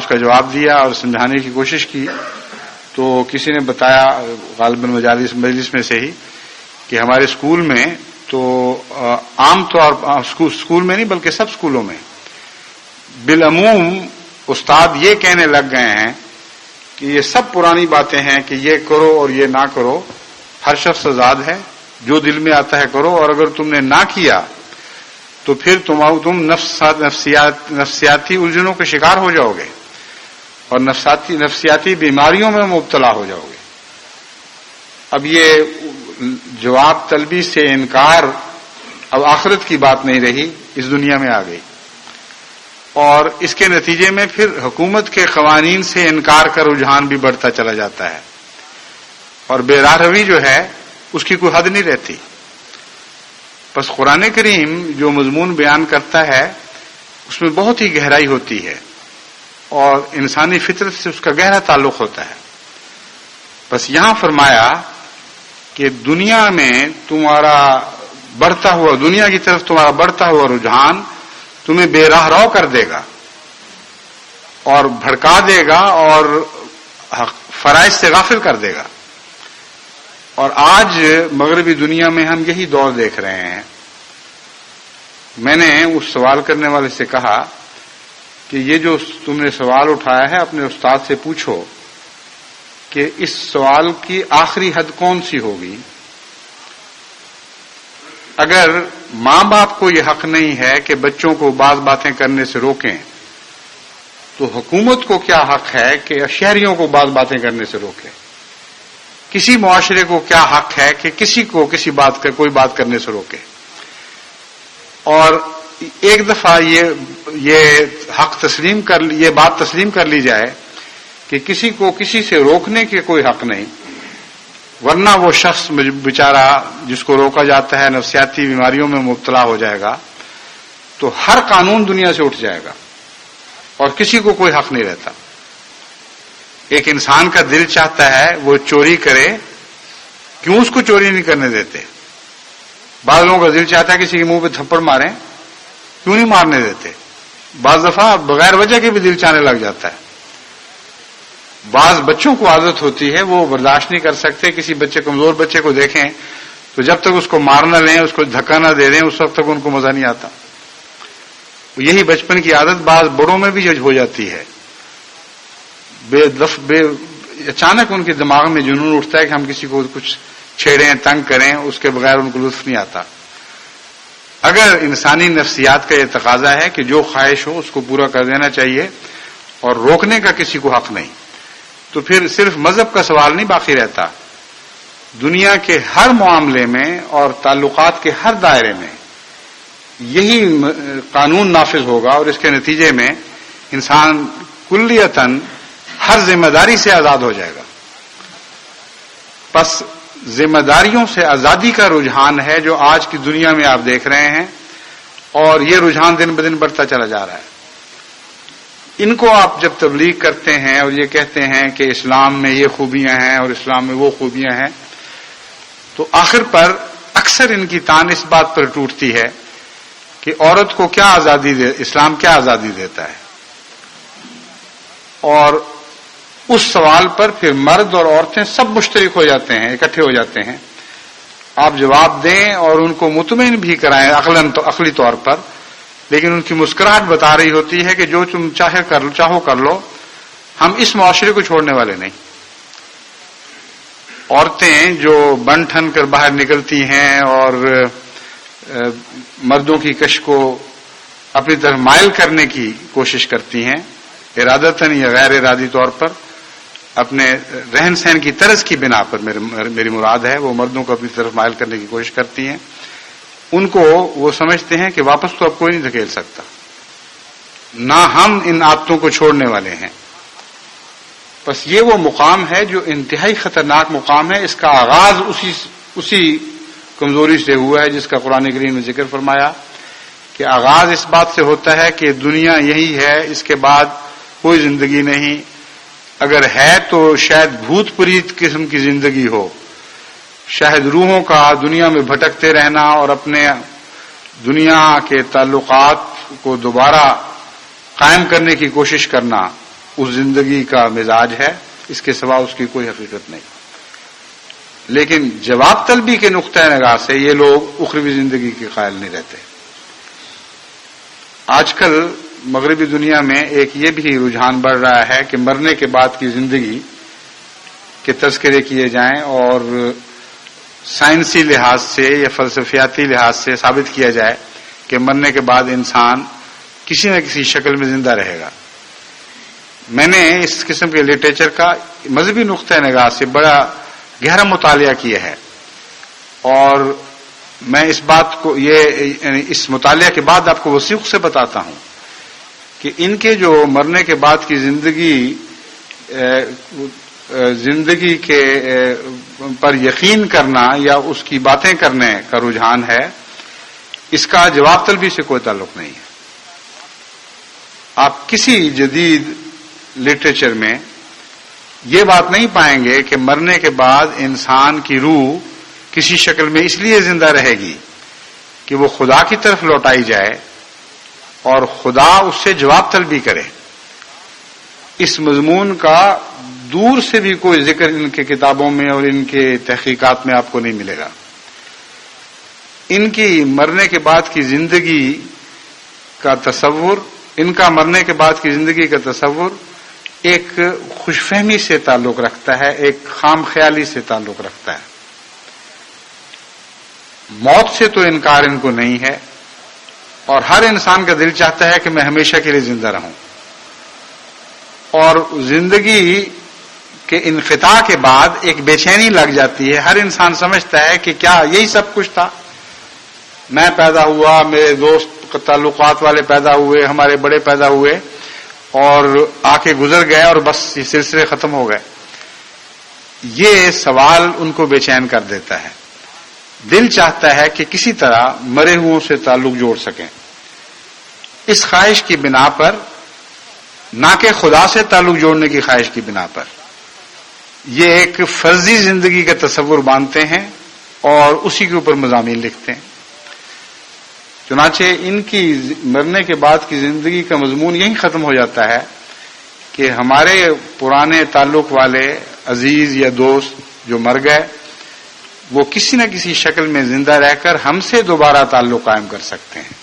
کا جواب دیا اور سمجھانے کی کوشش کی تو کسی نے بتایا، غالباً مجلس میں سے ہی، کہ ہمارے اسکول میں تو عام طور پر اسکول میں نہیں بلکہ سب اسکولوں میں بالعموم استاد یہ کہنے لگ گئے ہیں کہ یہ سب پرانی باتیں ہیں کہ یہ کرو اور یہ نہ کرو، ہر شخص آزاد ہے، جو دل میں آتا ہے کرو، اور اگر تم نے نہ کیا تو پھر تم نفسیاتی الجھنوں کے شکار ہو جاؤ گے اور نفسیاتی بیماریوں میں مبتلا ہو جاؤ گے. اب یہ جواب طلبی سے انکار اب آخرت کی بات نہیں رہی، اس دنیا میں آ گئی، اور اس کے نتیجے میں پھر حکومت کے قوانین سے انکار کا رجحان بھی بڑھتا چلا جاتا ہے، اور بے راہ روی جو ہے اس کی کوئی حد نہیں رہتی. بس قرآن کریم جو مضمون بیان کرتا ہے اس میں بہت ہی گہرائی ہوتی ہے، اور انسانی فطرت سے اس کا گہرا تعلق ہوتا ہے. بس یہاں فرمایا کہ دنیا میں دنیا کی طرف تمہارا بڑھتا ہوا رجحان تمہیں بے راہ رو کر دے گا اور بھڑکا دے گا اور فرائض سے غافل کر دے گا. اور آج مغربی دنیا میں ہم یہی دور دیکھ رہے ہیں. میں نے اس سوال کرنے والے سے کہا کہ یہ جو تم نے سوال اٹھایا ہے اپنے استاد سے پوچھو کہ اس سوال کی آخری حد کون سی ہوگی؟ اگر ماں باپ کو یہ حق نہیں ہے کہ بچوں کو بعض باتیں کرنے سے روکیں، تو حکومت کو کیا حق ہے کہ شہریوں کو بعض باتیں کرنے سے روکے؟ کسی معاشرے کو کیا حق ہے کہ کسی کو کسی بات کا کوئی بات کرنے سے روکے؟ اور ایک دفعہ یہ بات تسلیم کر لی جائے کہ کسی کو کسی سے روکنے کے کوئی حق نہیں، ورنہ وہ شخص بیچارہ جس کو روکا جاتا ہے نفسیاتی بیماریوں میں مبتلا ہو جائے گا، تو ہر قانون دنیا سے اٹھ جائے گا اور کسی کو کوئی حق نہیں رہتا۔ ایک انسان کا دل چاہتا ہے وہ چوری کرے، کیوں اس کو چوری نہیں کرنے دیتے؟ بعض لوگوں کا دل چاہتا ہے کسی کے منہ پہ تھپڑ ماریں، کیوں نہیں مارنے دیتے؟ بعض دفعہ بغیر وجہ کے بھی دل چاہنے لگ جاتا ہے۔ بعض بچوں کو عادت ہوتی ہے وہ برداشت نہیں کر سکتے، کسی بچے کمزور بچے کو دیکھیں تو جب تک اس کو مار نہ لیں، اس کو دھکا نہ دے دیں، اس وقت تک ان کو مزہ نہیں آتا۔ یہی بچپن کی عادت بعض بڑوں میں بھی ہو جاتی ہے، اچانک ان کے دماغ میں جنون اٹھتا ہے کہ ہم کسی کو کچھ چھیڑیں، تنگ کریں، اس کے بغیر ان کو لطف نہیں آتا۔ اگر انسانی نفسیات کا یہ تقاضا ہے کہ جو خواہش ہو اس کو پورا کر دینا چاہیے اور روکنے کا کسی کو حق نہیں، تو پھر صرف مذہب کا سوال نہیں باقی رہتا، دنیا کے ہر معاملے میں اور تعلقات کے ہر دائرے میں یہی قانون نافذ ہوگا، اور اس کے نتیجے میں انسان کلیتاً ہر ذمہ داری سے آزاد ہو جائے گا۔ پس ذمہ داریوں سے آزادی کا رجحان ہے جو آج کی دنیا میں آپ دیکھ رہے ہیں، اور یہ رجحان دن بدن بڑھتا چلا جا رہا ہے۔ ان کو آپ جب تبلیغ کرتے ہیں اور یہ کہتے ہیں کہ اسلام میں یہ خوبیاں ہیں اور اسلام میں وہ خوبیاں ہیں، تو آخر پر اکثر ان کی تان اس بات پر ٹوٹتی ہے کہ عورت کو کیا آزادی اسلام کیا آزادی دیتا ہے، اور اس سوال پر پھر مرد اور عورتیں سب مشترک ہو جاتے ہیں، اکٹھے ہو جاتے ہیں۔ آپ جواب دیں اور ان کو مطمئن بھی کرائیں عقلی طور پر، لیکن ان کی مسکراہٹ بتا رہی ہوتی ہے کہ جو تم چاہو کر لو، ہم اس معاشرے کو چھوڑنے والے نہیں۔ عورتیں جو بن ٹھن کر باہر نکلتی ہیں اور مردوں کی کش کو اپنی طرف مائل کرنے کی کوشش کرتی ہیں، ارادتاً یا غیر ارادی طور پر، اپنے رہن سہن کی طرز کی بنا پر میری مراد ہے، وہ مردوں کو اپنی طرف مائل کرنے کی کوشش کرتی ہیں، ان کو وہ سمجھتے ہیں کہ واپس تو اب کوئی نہیں دھکیل سکتا، نہ ہم ان عادتوں کو چھوڑنے والے ہیں۔ بس یہ وہ مقام ہے جو انتہائی خطرناک مقام ہے، اس کا آغاز اسی کمزوری سے ہوا ہے جس کا قرآن کریم نے ذکر فرمایا کہ آغاز اس بات سے ہوتا ہے کہ دنیا یہی ہے، اس کے بعد کوئی زندگی نہیں، اگر ہے تو شاید بھوت پریت قسم کی زندگی ہو، شاید روحوں کا دنیا میں بھٹکتے رہنا اور اپنے دنیا کے تعلقات کو دوبارہ قائم کرنے کی کوشش کرنا اس زندگی کا مزاج ہے، اس کے سوا اس کی کوئی حقیقت نہیں۔ لیکن جواب طلبی کے نقطۂ نگاہ سے یہ لوگ اخروی زندگی کے قائل نہیں رہتے۔ آج کل مغربی دنیا میں ایک یہ بھی رجحان بڑھ رہا ہے کہ مرنے کے بعد کی زندگی کے تذکرے کیے جائیں اور سائنسی لحاظ سے یا فلسفیاتی لحاظ سے ثابت کیا جائے کہ مرنے کے بعد انسان کسی نہ کسی شکل میں زندہ رہے گا۔ میں نے اس قسم کے لٹریچر کا مذہبی نقطۂ نگاہ سے بڑا گہرا مطالعہ کیا ہے، اور میں اس بات کو اس مطالعہ کے بعد آپ کو وثیق سے بتاتا ہوں کہ ان کے جو مرنے کے بعد کی زندگی کے پر یقین کرنا یا اس کی باتیں کرنے کا رجحان ہے، اس کا جواب طلبی سے کوئی تعلق نہیں ہے۔ آپ کسی جدید لٹریچر میں یہ بات نہیں پائیں گے کہ مرنے کے بعد انسان کی روح کسی شکل میں اس لیے زندہ رہے گی کہ وہ خدا کی طرف لوٹائی جائے اور خدا اس سے جواب طلبی کرے۔ اس مضمون کا دور سے بھی کوئی ذکر ان کے کتابوں میں اور ان کے تحقیقات میں آپ کو نہیں ملے گا۔ ان کی مرنے کے بعد کی زندگی کا تصور، ان کا مرنے کے بعد کی زندگی کا تصور ایک خوش فہمی سے تعلق رکھتا ہے، ایک خام خیالی سے تعلق رکھتا ہے۔ موت سے تو انکار ان کو نہیں ہے، اور ہر انسان کا دل چاہتا ہے کہ میں ہمیشہ کے لیے زندہ رہوں، اور زندگی کے انقطاع کے بعد ایک بے چینی لگ جاتی ہے۔ ہر انسان سمجھتا ہے کہ کیا یہی سب کچھ تھا؟ میں پیدا ہوا، میرے دوست تعلقات والے پیدا ہوئے، ہمارے بڑے پیدا ہوئے اور آ کے گزر گئے اور بس یہ سلسلے ختم ہو گئے۔ یہ سوال ان کو بے چین کر دیتا ہے۔ دل چاہتا ہے کہ کسی طرح مرے ہوئوں سے تعلق جوڑ سکیں۔ اس خواہش کی بنا پر، نہ کہ خدا سے تعلق جوڑنے کی خواہش کی بنا پر، یہ ایک فرضی زندگی کا تصور باندھتے ہیں اور اسی کے اوپر مضامین لکھتے ہیں۔ چنانچہ ان کی مرنے کے بعد کی زندگی کا مضمون یہی ختم ہو جاتا ہے کہ ہمارے پرانے تعلق والے عزیز یا دوست جو مر گئے، وہ کسی نہ کسی شکل میں زندہ رہ کر ہم سے دوبارہ تعلق قائم کر سکتے ہیں۔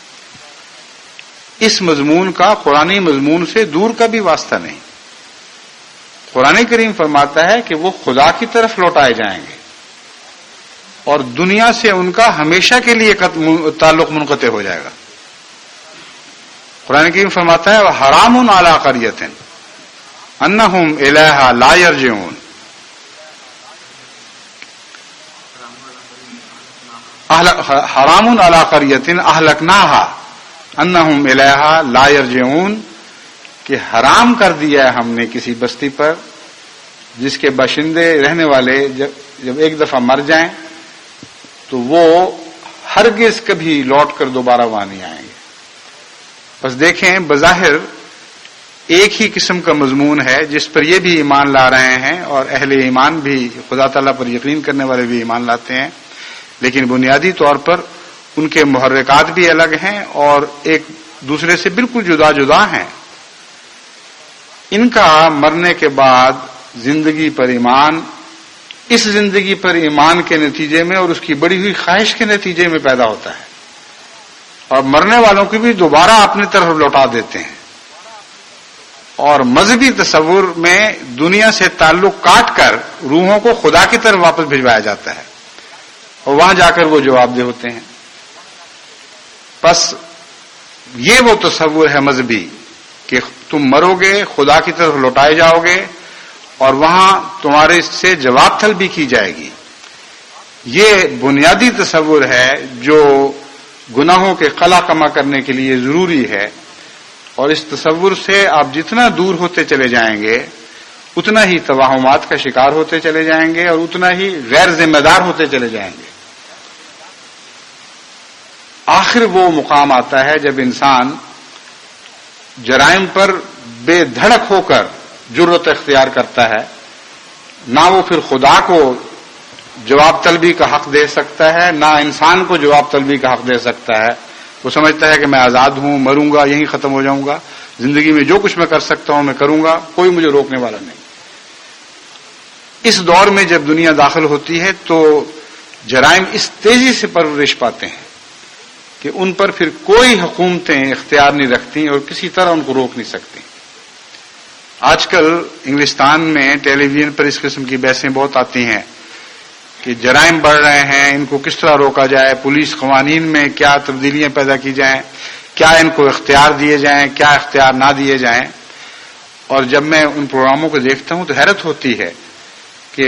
اس مضمون کا قرآنی مضمون سے دور کا بھی واسطہ نہیں۔ قرآن کریم فرماتا ہے کہ وہ خدا کی طرف لوٹائے جائیں گے اور دنیا سے ان کا ہمیشہ کے لیے تعلق منقطع ہو جائے گا۔ قرآن کریم فرماتا ہے وَحَرَامٌ عَلَىٰ قَرْيَةٍ أَنَّهُمْ إِلَيْهَا لَا يَرْجِعُونَ، حرام علی قریۃ اہلکناها انہم الیہا لا یرجعون، کہ حرام کر دیا ہے ہم نے کسی بستی پر جس کے باشندے رہنے والے جب ایک دفعہ مر جائیں تو وہ ہرگز کبھی لوٹ کر دوبارہ وہاں نہیں آئیں گے۔ بس دیکھیں، بظاہر ایک ہی قسم کا مضمون ہے جس پر یہ بھی ایمان لا رہے ہیں اور اہل ایمان بھی، خدا تعالیٰ پر یقین کرنے والے بھی ایمان لاتے ہیں، لیکن بنیادی طور پر ان کے محرکات بھی الگ ہیں اور ایک دوسرے سے بالکل جدا جدا ہیں۔ ان کا مرنے کے بعد زندگی پر ایمان، اس زندگی پر ایمان کے نتیجے میں اور اس کی بڑی ہوئی خواہش کے نتیجے میں پیدا ہوتا ہے، اور مرنے والوں کو بھی دوبارہ اپنی طرف لوٹا دیتے ہیں۔ اور مذہبی تصور میں دنیا سے تعلق کاٹ کر روحوں کو خدا کی طرف واپس بھجوایا جاتا ہے اور وہاں جا کر وہ جواب دہ ہوتے ہیں۔ بس یہ وہ تصور ہے مذہبی کہ تم مرو گے، خدا کی طرف لوٹائے جاؤ گے اور وہاں تمہارے سے جواب طلبی کی جائے گی۔ یہ بنیادی تصور ہے جو گناہوں کے قلع کما کرنے کے لیے ضروری ہے، اور اس تصور سے آپ جتنا دور ہوتے چلے جائیں گے اتنا ہی توہمات کا شکار ہوتے چلے جائیں گے اور اتنا ہی غیر ذمہ دار ہوتے چلے جائیں گے۔ آخر وہ مقام آتا ہے جب انسان جرائم پر بے دھڑک ہو کر جرأت اختیار کرتا ہے، نہ وہ پھر خدا کو جواب طلبی کا حق دے سکتا ہے، نہ انسان کو جواب طلبی کا حق دے سکتا ہے۔ وہ سمجھتا ہے کہ میں آزاد ہوں، مروں گا، یہیں ختم ہو جاؤں گا، زندگی میں جو کچھ میں کر سکتا ہوں میں کروں گا، کوئی مجھے روکنے والا نہیں۔ اس دور میں جب دنیا داخل ہوتی ہے تو جرائم اس تیزی سے پرورش پاتے ہیں کہ ان پر پھر کوئی حکومتیں اختیار نہیں رکھتی اور کسی طرح ان کو روک نہیں سکتی۔ آج کل انگلستان میں ٹیلی ویژن پر اس قسم کی بحثیں بہت آتی ہیں کہ جرائم بڑھ رہے ہیں، ان کو کس طرح روکا جائے، پولیس قوانین میں کیا تبدیلیاں پیدا کی جائیں، کیا ان کو اختیار دیے جائیں، کیا اختیار نہ دیے جائیں۔ اور جب میں ان پروگراموں کو دیکھتا ہوں تو حیرت ہوتی ہے کہ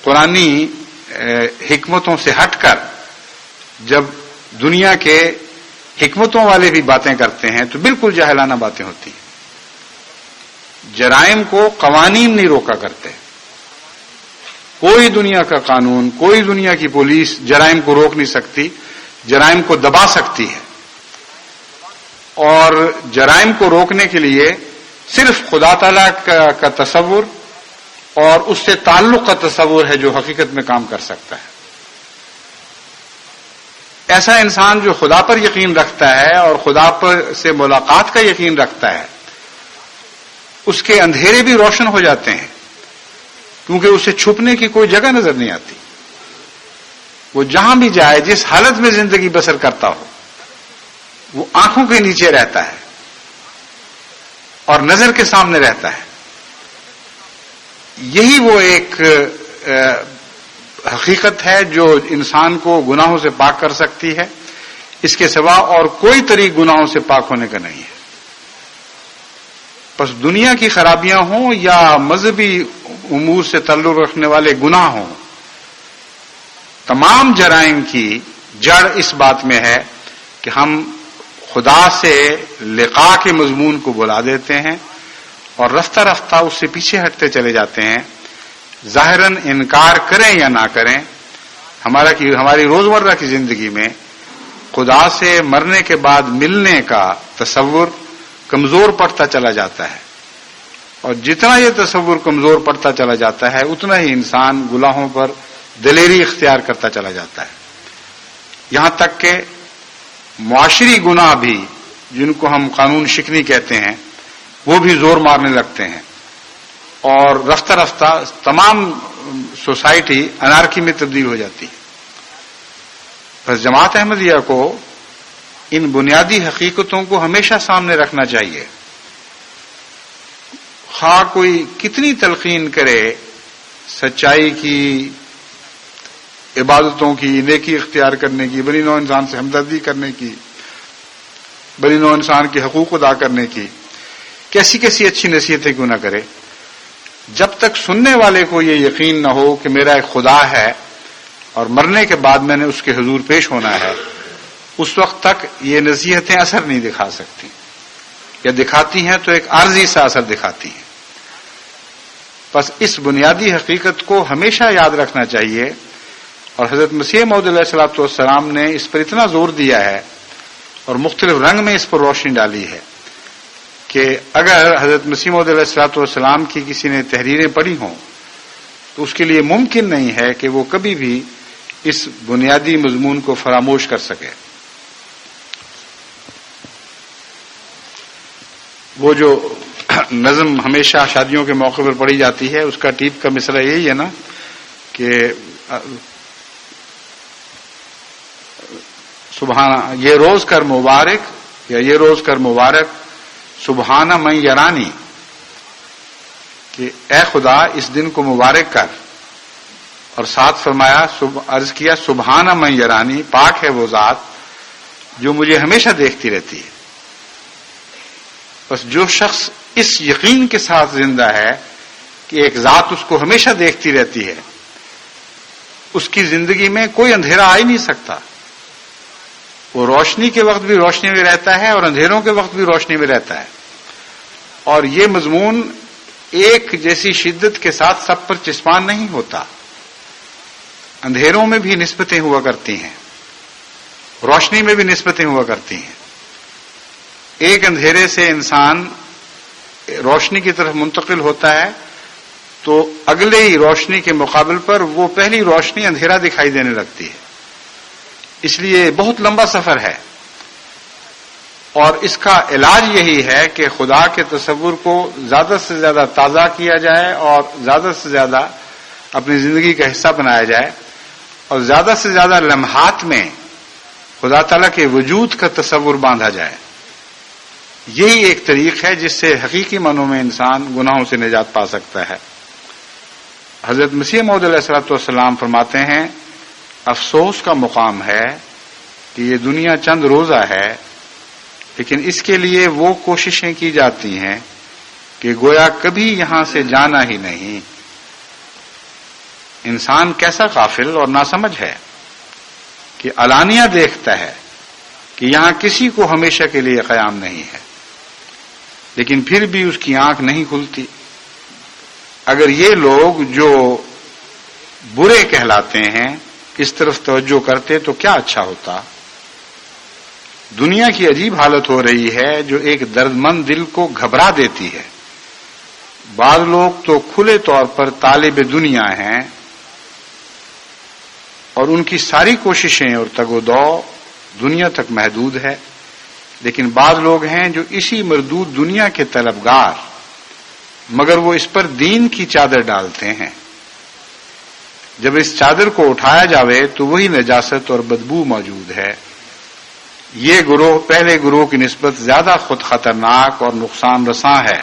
قرآنی حکمتوں سے ہٹ کر جب دنیا کے حکمتوں والے بھی باتیں کرتے ہیں تو بالکل جاہلانہ باتیں ہوتی ہیں۔ جرائم کو قوانین نہیں روکا کرتے، کوئی دنیا کا قانون، کوئی دنیا کی پولیس جرائم کو روک نہیں سکتی، جرائم کو دبا سکتی ہے۔ اور جرائم کو روکنے کے لیے صرف خدا تعالی کا تصور اور اس سے تعلق کا تصور ہے جو حقیقت میں کام کر سکتا ہے۔ ایسا انسان جو خدا پر یقین رکھتا ہے اور خدا پر سے ملاقات کا یقین رکھتا ہے، اس کے اندھیرے بھی روشن ہو جاتے ہیں، کیونکہ اسے چھپنے کی کوئی جگہ نظر نہیں آتی۔ وہ جہاں بھی جائے، جس حالت میں زندگی بسر کرتا ہو، وہ آنکھوں کے نیچے رہتا ہے اور نظر کے سامنے رہتا ہے۔ یہی وہ ایک حقیقت ہے جو انسان کو گناہوں سے پاک کر سکتی ہے. اس کے سوا اور کوئی طریق گناہوں سے پاک ہونے کا نہیں ہے. بس دنیا کی خرابیاں ہوں یا مذہبی امور سے تعلق رکھنے والے گناہ ہوں، تمام جرائم کی جڑ اس بات میں ہے کہ ہم خدا سے لقاء کے مضمون کو بھلا دیتے ہیں اور رفتہ رفتہ اس سے پیچھے ہٹتے چلے جاتے ہیں. ظاہراً انکار کریں یا نہ کریں، ہماری روزمرہ کی زندگی میں خدا سے مرنے کے بعد ملنے کا تصور کمزور پڑتا چلا جاتا ہے، اور جتنا یہ تصور کمزور پڑتا چلا جاتا ہے اتنا ہی انسان گناہوں پر دلیری اختیار کرتا چلا جاتا ہے. یہاں تک کہ معاشری گناہ بھی، جن کو ہم قانون شکنی کہتے ہیں، وہ بھی زور مارنے لگتے ہیں اور رفتہ رفتہ تمام سوسائٹی انارکی میں تبدیل ہو جاتی ہے. بس جماعت احمدیہ کو ان بنیادی حقیقتوں کو ہمیشہ سامنے رکھنا چاہیے. خواہ کوئی کتنی تلقین کرے سچائی کی، عبادتوں کی، نیکی اختیار کرنے کی، بنی نوع انسان سے ہمدردی کرنے کی، بنی نوع انسان کے حقوق ادا کرنے کی، کیسی کیسی اچھی نصیحتیں کیوں نہ کرے، جب تک سننے والے کو یہ یقین نہ ہو کہ میرا ایک خدا ہے اور مرنے کے بعد میں نے اس کے حضور پیش ہونا ہے، اس وقت تک یہ نصیحتیں اثر نہیں دکھا سکتی، یا دکھاتی ہیں تو ایک عارضی سا اثر دکھاتی ہیں. بس اس بنیادی حقیقت کو ہمیشہ یاد رکھنا چاہیے، اور حضرت مسیح موعود علیہ الصلوۃ والسلام نے اس پر اتنا زور دیا ہے اور مختلف رنگ میں اس پر روشنی ڈالی ہے کہ اگر حضرت مسیح موعود علیہ الصلوۃ والسلام کی کسی نے تحریریں پڑھی ہوں تو اس کے لیے ممکن نہیں ہے کہ وہ کبھی بھی اس بنیادی مضمون کو فراموش کر سکے. وہ جو نظم ہمیشہ شادیوں کے موقع پر پڑھی جاتی ہے، اس کا ٹیپ کا مصرع یہی ہے نا کہ سبحان یہ روز کر مبارک، یا یہ روز کر مبارک سبحانہ من یرانی، کہ اے خدا اس دن کو مبارک کر، اور ساتھ فرمایا عرض کیا سبحانہ من یرانی، پاک ہے وہ ذات جو مجھے ہمیشہ دیکھتی رہتی ہے. بس جو شخص اس یقین کے ساتھ زندہ ہے کہ ایک ذات اس کو ہمیشہ دیکھتی رہتی ہے، اس کی زندگی میں کوئی اندھیرا آ ہی نہیں سکتا. وہ روشنی کے وقت بھی روشنی میں رہتا ہے اور اندھیروں کے وقت بھی روشنی میں رہتا ہے. اور یہ مضمون ایک جیسی شدت کے ساتھ سب پر چسپاں نہیں ہوتا. اندھیروں میں بھی نسبتیں ہوا کرتی ہیں، روشنی میں بھی نسبتیں ہوا کرتی ہیں. ایک اندھیرے سے انسان روشنی کی طرف منتقل ہوتا ہے تو اگلے ہی روشنی کے مقابل پر وہ پہلی روشنی اندھیرا دکھائی دینے لگتی ہے. اس لیے بہت لمبا سفر ہے، اور اس کا علاج یہی ہے کہ خدا کے تصور کو زیادہ سے زیادہ تازہ کیا جائے اور زیادہ سے زیادہ اپنی زندگی کا حصہ بنایا جائے، اور زیادہ سے زیادہ لمحات میں خدا تعالیٰ کے وجود کا تصور باندھا جائے. یہی ایک طریق ہے جس سے حقیقی معنوں میں انسان گناہوں سے نجات پا سکتا ہے. حضرت مسیح موعود علیہ الصلوۃ والسلام فرماتے ہیں افسوس کا مقام ہے کہ یہ دنیا چند روزہ ہے، لیکن اس کے لیے وہ کوششیں کی جاتی ہیں کہ گویا کبھی یہاں سے جانا ہی نہیں. انسان کیسا غافل اور ناسمجھ ہے کہ علانیہ دیکھتا ہے کہ یہاں کسی کو ہمیشہ کے لیے قیام نہیں ہے، لیکن پھر بھی اس کی آنکھ نہیں کھلتی. اگر یہ لوگ جو برے کہلاتے ہیں اس طرف توجہ کرتے تو کیا اچھا ہوتا. دنیا کی عجیب حالت ہو رہی ہے جو ایک درد مند دل کو گھبرا دیتی ہے. بعض لوگ تو کھلے طور پر طالب دنیا ہیں اور ان کی ساری کوششیں اور تگ و دو دنیا تک محدود ہے، لیکن بعض لوگ ہیں جو اسی مردود دنیا کے طلبگار، مگر وہ اس پر دین کی چادر ڈالتے ہیں. جب اس چادر کو اٹھایا جاوے تو وہی نجاست اور بدبو موجود ہے. یہ گروہ پہلے گروہ کی نسبت زیادہ خود خطرناک اور نقصان رساں ہے.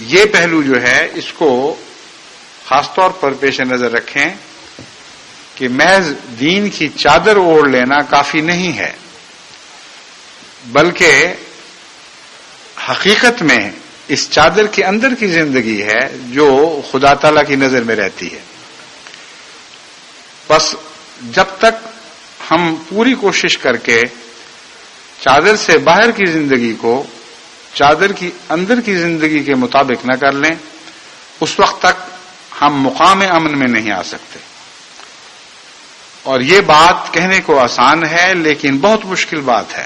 یہ پہلو جو ہے اس کو خاص طور پر پیش نظر رکھیں کہ محض دین کی چادر اوڑھ لینا کافی نہیں ہے، بلکہ حقیقت میں اس چادر کے اندر کی زندگی ہے جو خدا تعالی کی نظر میں رہتی ہے۔ بس جب تک ہم پوری کوشش کر کے چادر سے باہر کی زندگی کو چادر کی اندر کی زندگی کے مطابق نہ کر لیں، اس وقت تک ہم مقام امن میں نہیں آ سکتے۔ اور یہ بات کہنے کو آسان ہے لیکن بہت مشکل بات ہے،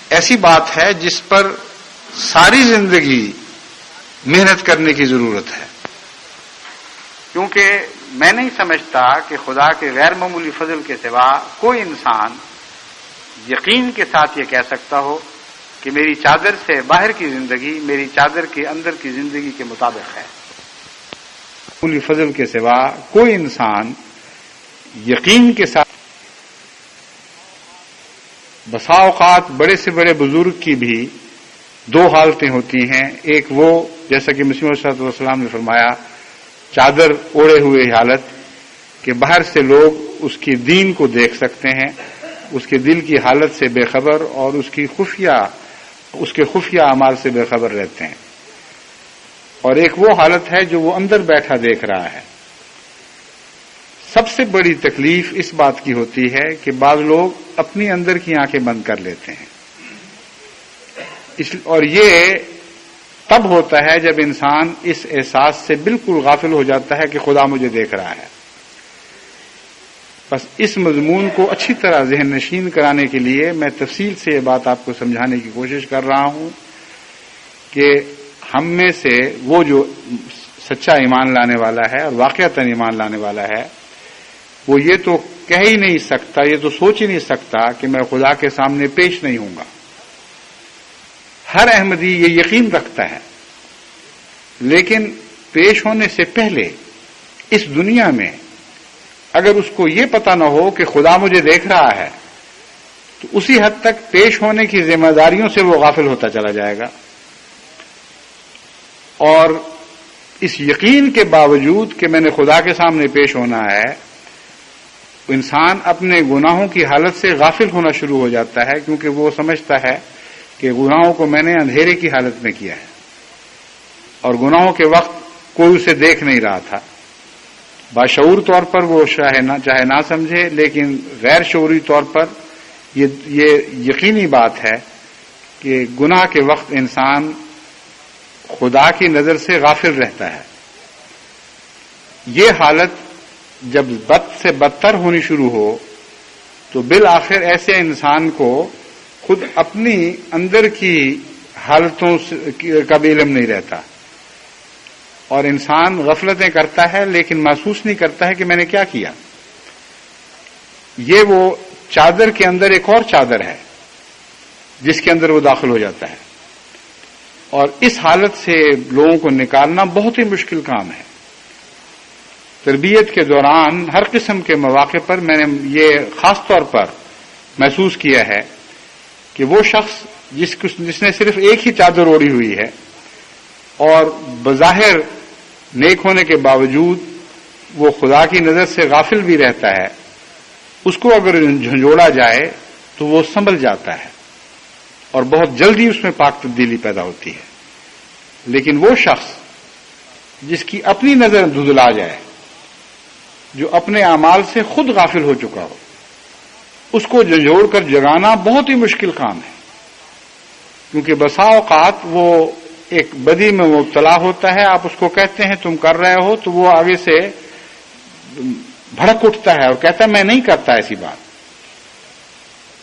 ایسی بات ہے جس پر ساری زندگی محنت کرنے کی ضرورت ہے، کیونکہ میں نہیں سمجھتا کہ خدا کے غیر معمولی فضل کے سوا کوئی انسان یقین کے ساتھ یہ کہہ سکتا ہو کہ میری چادر سے باہر کی زندگی میری چادر کے اندر کی زندگی کے مطابق ہے۔ معمولی فضل کے سوا کوئی انسان یقین کے ساتھ، بسا اوقات بڑے سے بڑے بزرگ کی بھی دو حالتیں ہوتی ہیں، ایک وہ جیسا کہ مسیح علیہ السلام نے فرمایا چادر اوڑھے ہوئے حالت کہ باہر سے لوگ اس کی دین کو دیکھ سکتے ہیں، اس کے دل کی حالت سے بے خبر اور اس کے خفیہ اعمال سے بے خبر رہتے ہیں، اور ایک وہ حالت ہے جو وہ اندر بیٹھا دیکھ رہا ہے۔ سب سے بڑی تکلیف اس بات کی ہوتی ہے کہ بعض لوگ اپنی اندر کی آنکھیں بند کر لیتے ہیں، اور یہ تب ہوتا ہے جب انسان اس احساس سے بالکل غافل ہو جاتا ہے کہ خدا مجھے دیکھ رہا ہے۔ بس اس مضمون کو اچھی طرح ذہن نشین کرانے کے لیے میں تفصیل سے یہ بات آپ کو سمجھانے کی کوشش کر رہا ہوں کہ ہم میں سے وہ جو سچا ایمان لانے والا ہے اور واقعتاً ایمان لانے والا ہے، وہ یہ تو کہہ ہی نہیں سکتا، یہ تو سوچ ہی نہیں سکتا کہ میں خدا کے سامنے پیش نہیں ہوں گا۔ ہر احمدی یہ یقین رکھتا ہے، لیکن پیش ہونے سے پہلے اس دنیا میں اگر اس کو یہ پتہ نہ ہو کہ خدا مجھے دیکھ رہا ہے تو اسی حد تک پیش ہونے کی ذمہ داریوں سے وہ غافل ہوتا چلا جائے گا، اور اس یقین کے باوجود کہ میں نے خدا کے سامنے پیش ہونا ہے، انسان اپنے گناہوں کی حالت سے غافل ہونا شروع ہو جاتا ہے، کیونکہ وہ سمجھتا ہے کہ گناہوں کو میں نے اندھیرے کی حالت میں کیا ہے اور گناہوں کے وقت کوئی اسے دیکھ نہیں رہا تھا۔ باشعور طور پر وہ چاہے نہ سمجھے، لیکن غیر شعوری طور پر یہ یقینی بات ہے کہ گناہ کے وقت انسان خدا کی نظر سے غافل رہتا ہے۔ یہ حالت جب بد سے بدتر ہونی شروع ہو تو بالآخر ایسے انسان کو خود اپنی اندر کی حالتوں کا بھی علم نہیں رہتا، اور انسان غفلتیں کرتا ہے لیکن محسوس نہیں کرتا ہے کہ میں نے کیا کیا۔ یہ وہ چادر کے اندر ایک اور چادر ہے جس کے اندر وہ داخل ہو جاتا ہے، اور اس حالت سے لوگوں کو نکالنا بہت ہی مشکل کام ہے۔ تربیت کے دوران ہر قسم کے مواقع پر میں نے یہ خاص طور پر محسوس کیا ہے کہ وہ شخص جس نے صرف ایک ہی چادر اوڑھی ہوئی ہے اور بظاہر نیک ہونے کے باوجود وہ خدا کی نظر سے غافل بھی رہتا ہے، اس کو اگر جھنجھوڑا جائے تو وہ سنبھل جاتا ہے اور بہت جلدی اس میں پاک تبدیلی پیدا ہوتی ہے۔ لیکن وہ شخص جس کی اپنی نظر دھندلا جائے، جو اپنے اعمال سے خود غافل ہو چکا ہو، اس کو جھنجھوڑ کر جگانا بہت ہی مشکل کام ہے، کیونکہ بسا اوقات وہ ایک بدی میں مبتلا ہوتا ہے، آپ اس کو کہتے ہیں تم کر رہے ہو تو وہ آگے سے بھڑک اٹھتا ہے اور کہتا ہے میں نہیں کرتا ایسی بات۔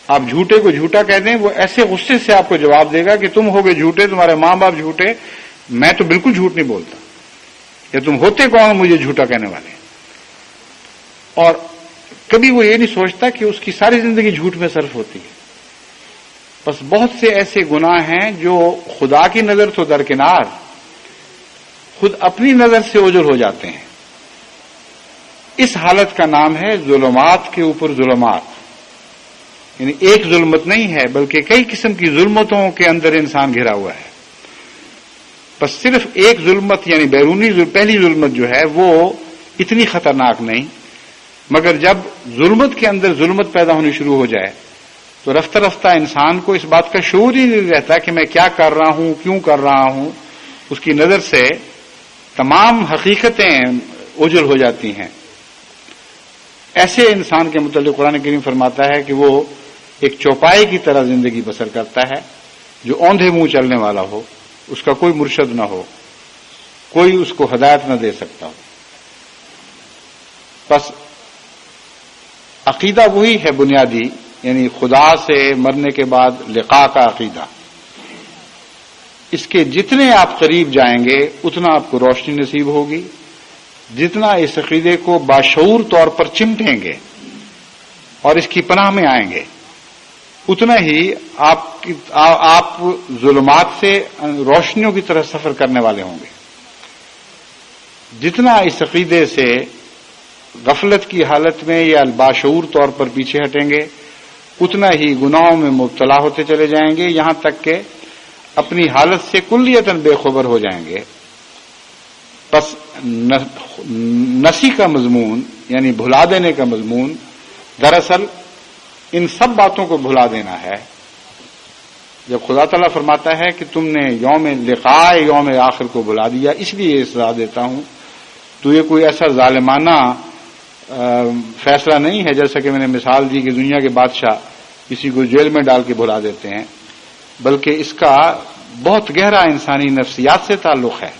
آپ جھوٹے کو جھوٹا کہہ دیں، وہ ایسے غصے سے آپ کو جواب دے گا کہ تم ہوگے جھوٹے، تمہارے ماں باپ جھوٹے، میں تو بالکل جھوٹ نہیں بولتا، یا تم ہوتے کون مجھے جھوٹا کہنے والے۔ اور کبھی وہ یہ نہیں سوچتا کہ اس کی ساری زندگی جھوٹ میں صرف ہوتی ہے۔ بس بہت سے ایسے گناہ ہیں جو خدا کی نظر تو درکنار خود اپنی نظر سے اوجھل ہو جاتے ہیں۔ اس حالت کا نام ہے ظلمات کے اوپر ظلمات، یعنی ایک ظلمت نہیں ہے بلکہ کئی قسم کی ظلمتوں کے اندر انسان گھرا ہوا ہے۔ بس صرف ایک ظلمت یعنی بیرونی پہلی ظلمت جو ہے وہ اتنی خطرناک نہیں، مگر جب ظلمت کے اندر ظلمت پیدا ہونی شروع ہو جائے تو رفتہ رفتہ انسان کو اس بات کا شعور ہی نہیں رہتا کہ میں کیا کر رہا ہوں، کیوں کر رہا ہوں. اس کی نظر سے تمام حقیقتیں اوجھل ہو جاتی ہیں. ایسے انسان کے متعلق قرآن کریم فرماتا ہے کہ وہ ایک چوپائے کی طرح زندگی بسر کرتا ہے جو اوندھے منہ چلنے والا ہو، اس کا کوئی مرشد نہ ہو، کوئی اس کو ہدایت نہ دے سکتا ہو. بس عقیدہ وہی ہے بنیادی، یعنی خدا سے مرنے کے بعد لقاء کا عقیدہ. اس کے جتنے آپ قریب جائیں گے اتنا آپ کو روشنی نصیب ہوگی، جتنا اس عقیدے کو باشعور طور پر چمٹیں گے اور اس کی پناہ میں آئیں گے اتنا ہی آپ ظلمات سے روشنیوں کی طرح سفر کرنے والے ہوں گے. جتنا اس عقیدے سے غفلت کی حالت میں یا باشعور طور پر پیچھے ہٹیں گے اتنا ہی گناہوں میں مبتلا ہوتے چلے جائیں گے، یہاں تک کہ اپنی حالت سے کلیتاً بے خبر ہو جائیں گے. بس نسی کا مضمون یعنی بھلا دینے کا مضمون دراصل ان سب باتوں کو بھلا دینا ہے. جب خدا تعالیٰ فرماتا ہے کہ تم نے یوم لقاء یوم آخر کو بھلا دیا، اس لیے سزا دیتا ہوں، تو یہ کوئی ایسا ظالمانہ فیصلہ نہیں ہے جیسا کہ میں نے مثال دی کہ دنیا کے بادشاہ کسی کو جیل میں ڈال کے بھلا دیتے ہیں، بلکہ اس کا بہت گہرا انسانی نفسیات سے تعلق ہے.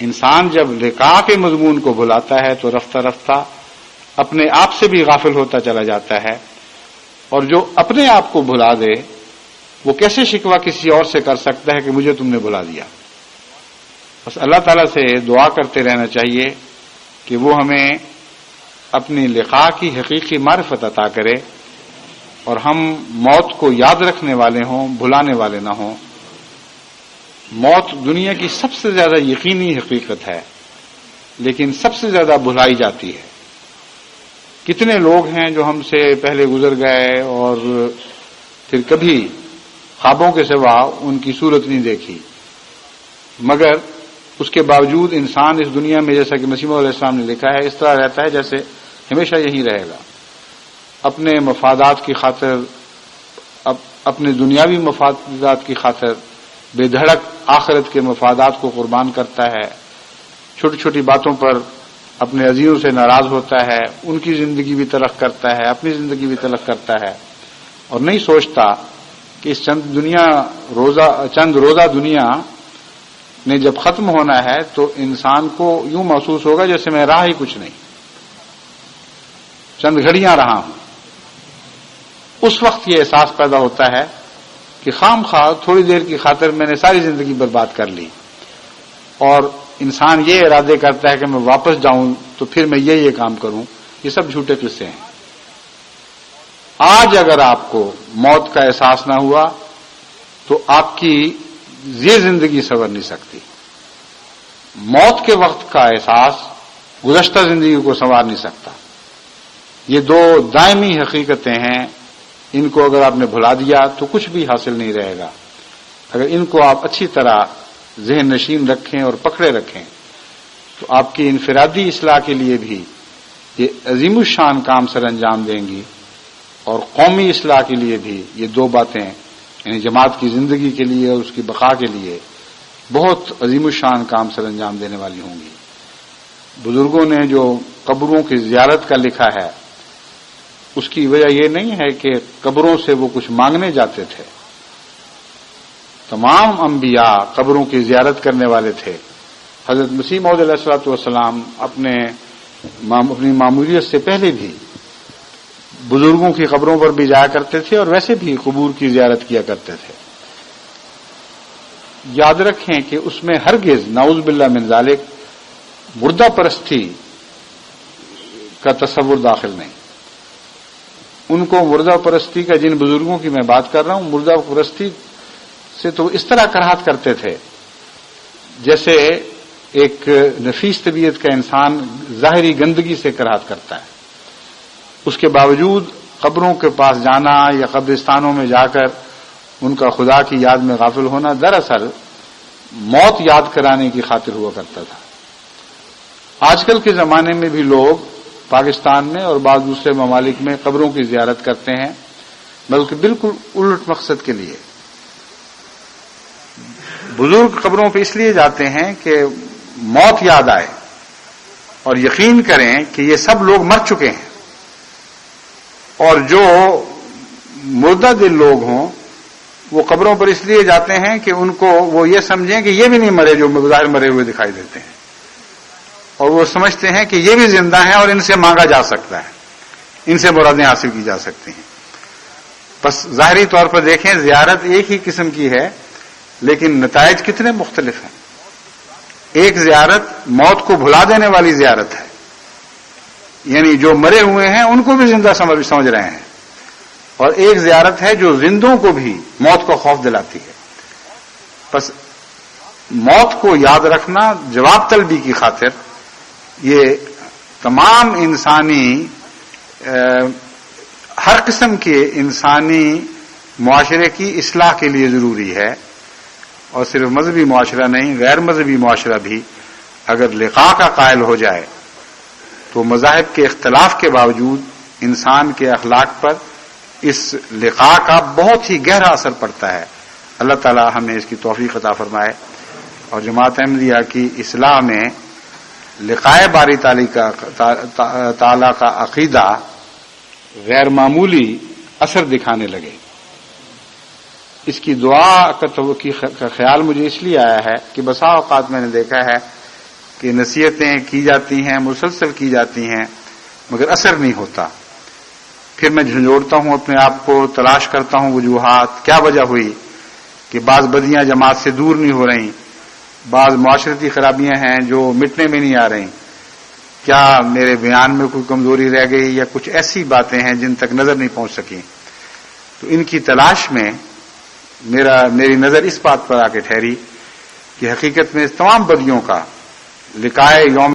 انسان جب لقاء کے مضمون کو بھلاتا ہے تو رفتہ رفتہ اپنے آپ سے بھی غافل ہوتا چلا جاتا ہے، اور جو اپنے آپ کو بھلا دے وہ کیسے شکوہ کسی اور سے کر سکتا ہے کہ مجھے تم نے بھلا دیا. بس اللہ تعالیٰ سے دعا کرتے رہنا چاہیے کہ وہ ہمیں اپنی لقاء کی حقیقی معرفت عطا کرے اور ہم موت کو یاد رکھنے والے ہوں، بھلانے والے نہ ہوں. موت دنیا کی سب سے زیادہ یقینی حقیقت ہے لیکن سب سے زیادہ بھلائی جاتی ہے. کتنے لوگ ہیں جو ہم سے پہلے گزر گئے اور پھر کبھی خوابوں کے سوا ان کی صورت نہیں دیکھی، مگر اس کے باوجود انسان اس دنیا میں جیسا کہ مسیح علیہ السلام نے لکھا ہے اس طرح رہتا ہے جیسے ہمیشہ یہی رہے گا. اپنے مفادات کی خاطر، اپنے دنیاوی مفادات کی خاطر بے دھڑک آخرت کے مفادات کو قربان کرتا ہے، چھوٹی چھوٹی باتوں پر اپنے عزیزوں سے ناراض ہوتا ہے، ان کی زندگی بھی تلخ کرتا ہے، اپنی زندگی بھی تلخ کرتا ہے، اور نہیں سوچتا کہ اس چند روزہ دنیا نے جب ختم ہونا ہے تو انسان کو یوں محسوس ہوگا جیسے میں رہا ہی کچھ نہیں، چند گھڑیاں رہا ہوں. اس وقت یہ احساس پیدا ہوتا ہے کہ خام خواہ تھوڑی دیر کی خاطر میں نے ساری زندگی برباد کر لی، اور انسان یہ ارادے کرتا ہے کہ میں واپس جاؤں تو پھر میں یہ کام کروں. یہ سب جھوٹے قصے ہیں. آج اگر آپ کو موت کا احساس نہ ہوا تو آپ کی یہ زندگی سنور نہیں سکتی. موت کے وقت کا احساس گزشتہ زندگی کو سنوار نہیں سکتا. یہ دو دائمی حقیقتیں ہیں، ان کو اگر آپ نے بھلا دیا تو کچھ بھی حاصل نہیں رہے گا. اگر ان کو آپ اچھی طرح ذہن نشین رکھیں اور پکڑے رکھیں تو آپ کی انفرادی اصلاح کے لیے بھی یہ عظیم الشان کام سر انجام دیں گی، اور قومی اصلاح کے لیے بھی یہ دو باتیں یعنی جماعت کی زندگی کے لیے اور اس کی بقا کے لیے بہت عظیم الشان کام سر انجام دینے والی ہوں گی. بزرگوں نے جو قبروں کی زیارت کا لکھا ہے اس کی وجہ یہ نہیں ہے کہ قبروں سے وہ کچھ مانگنے جاتے تھے. تمام انبیاء قبروں کی زیارت کرنے والے تھے. حضرت مسیح موعود علیہ الصلوۃ والسلام اپنی معمولیت سے پہلے بھی بزرگوں کی قبروں پر بھی جایا کرتے تھے اور ویسے بھی قبور کی زیارت کیا کرتے تھے. یاد رکھیں کہ اس میں ہرگز نعوذ باللہ من ذالک مردہ پرستی کا تصور داخل نہیں. ان کو مردہ پرستی کا، جن بزرگوں کی میں بات کر رہا ہوں، مردہ پرستی سے تو اس طرح کراہت کرتے تھے جیسے ایک نفیس طبیعت کا انسان ظاہری گندگی سے کراہت کرتا ہے. اس کے باوجود قبروں کے پاس جانا یا قبرستانوں میں جا کر ان کا خدا کی یاد میں غافل ہونا دراصل موت یاد کرانے کی خاطر ہوا کرتا تھا. آج کل کے زمانے میں بھی لوگ پاکستان میں اور بعض دوسرے ممالک میں قبروں کی زیارت کرتے ہیں، بلکہ بالکل الٹ مقصد کے لیے. بزرگ قبروں پہ اس لیے جاتے ہیں کہ موت یاد آئے اور یقین کریں کہ یہ سب لوگ مر چکے ہیں، اور جو مردہ دل لوگ ہوں وہ قبروں پر اس لیے جاتے ہیں کہ ان کو وہ یہ سمجھیں کہ یہ بھی نہیں مرے جو بظاہر مرے ہوئے دکھائی دیتے ہیں، اور وہ سمجھتے ہیں کہ یہ بھی زندہ ہیں اور ان سے مانگا جا سکتا ہے، ان سے مرادیں حاصل کی جا سکتی ہیں. بس ظاہری طور پر دیکھیں زیارت ایک ہی قسم کی ہے، لیکن نتائج کتنے مختلف ہیں. ایک زیارت موت کو بھلا دینے والی زیارت ہے، یعنی جو مرے ہوئے ہیں ان کو بھی زندہ سمجھ رہے ہیں، اور ایک زیارت ہے جو زندوں کو بھی موت کا خوف دلاتی ہے. بس موت کو یاد رکھنا جواب طلبی کی خاطر یہ تمام انسانی ہر قسم کے انسانی معاشرے کی اصلاح کے لیے ضروری ہے. اور صرف مذہبی معاشرہ نہیں، غیر مذہبی معاشرہ بھی اگر لقاء کا قائل ہو جائے تو مذاہب کے اختلاف کے باوجود انسان کے اخلاق پر اس لقاء کا بہت ہی گہرا اثر پڑتا ہے. اللہ تعالی ہمیں اس کی توفیق عطا فرمائے، اور جماعت احمدیہ کی اصلاح میں لقاء باری تعالی کا عقیدہ غیر معمولی اثر دکھانے لگے. اس کی دعا کا خیال مجھے اس لیے آیا ہے کہ بسا اوقات میں نے دیکھا ہے کہ نصیحتیں کی جاتی ہیں، مسلسل کی جاتی ہیں، مگر اثر نہیں ہوتا. پھر میں جھنجھوڑتا ہوں اپنے آپ کو، تلاش کرتا ہوں وجوہات، کیا وجہ ہوئی کہ بعض بدیاں جماعت سے دور نہیں ہو رہی، بعض معاشرتی خرابیاں ہیں جو مٹنے میں نہیں آ رہی، کیا میرے بیان میں کوئی کمزوری رہ گئی یا کچھ ایسی باتیں ہیں جن تک نظر نہیں پہنچ سکی. تو ان کی تلاش میں میری نظر اس بات پر آ کے ٹھہری کہ حقیقت میں اس تمام بدیوں کا لقائے یوم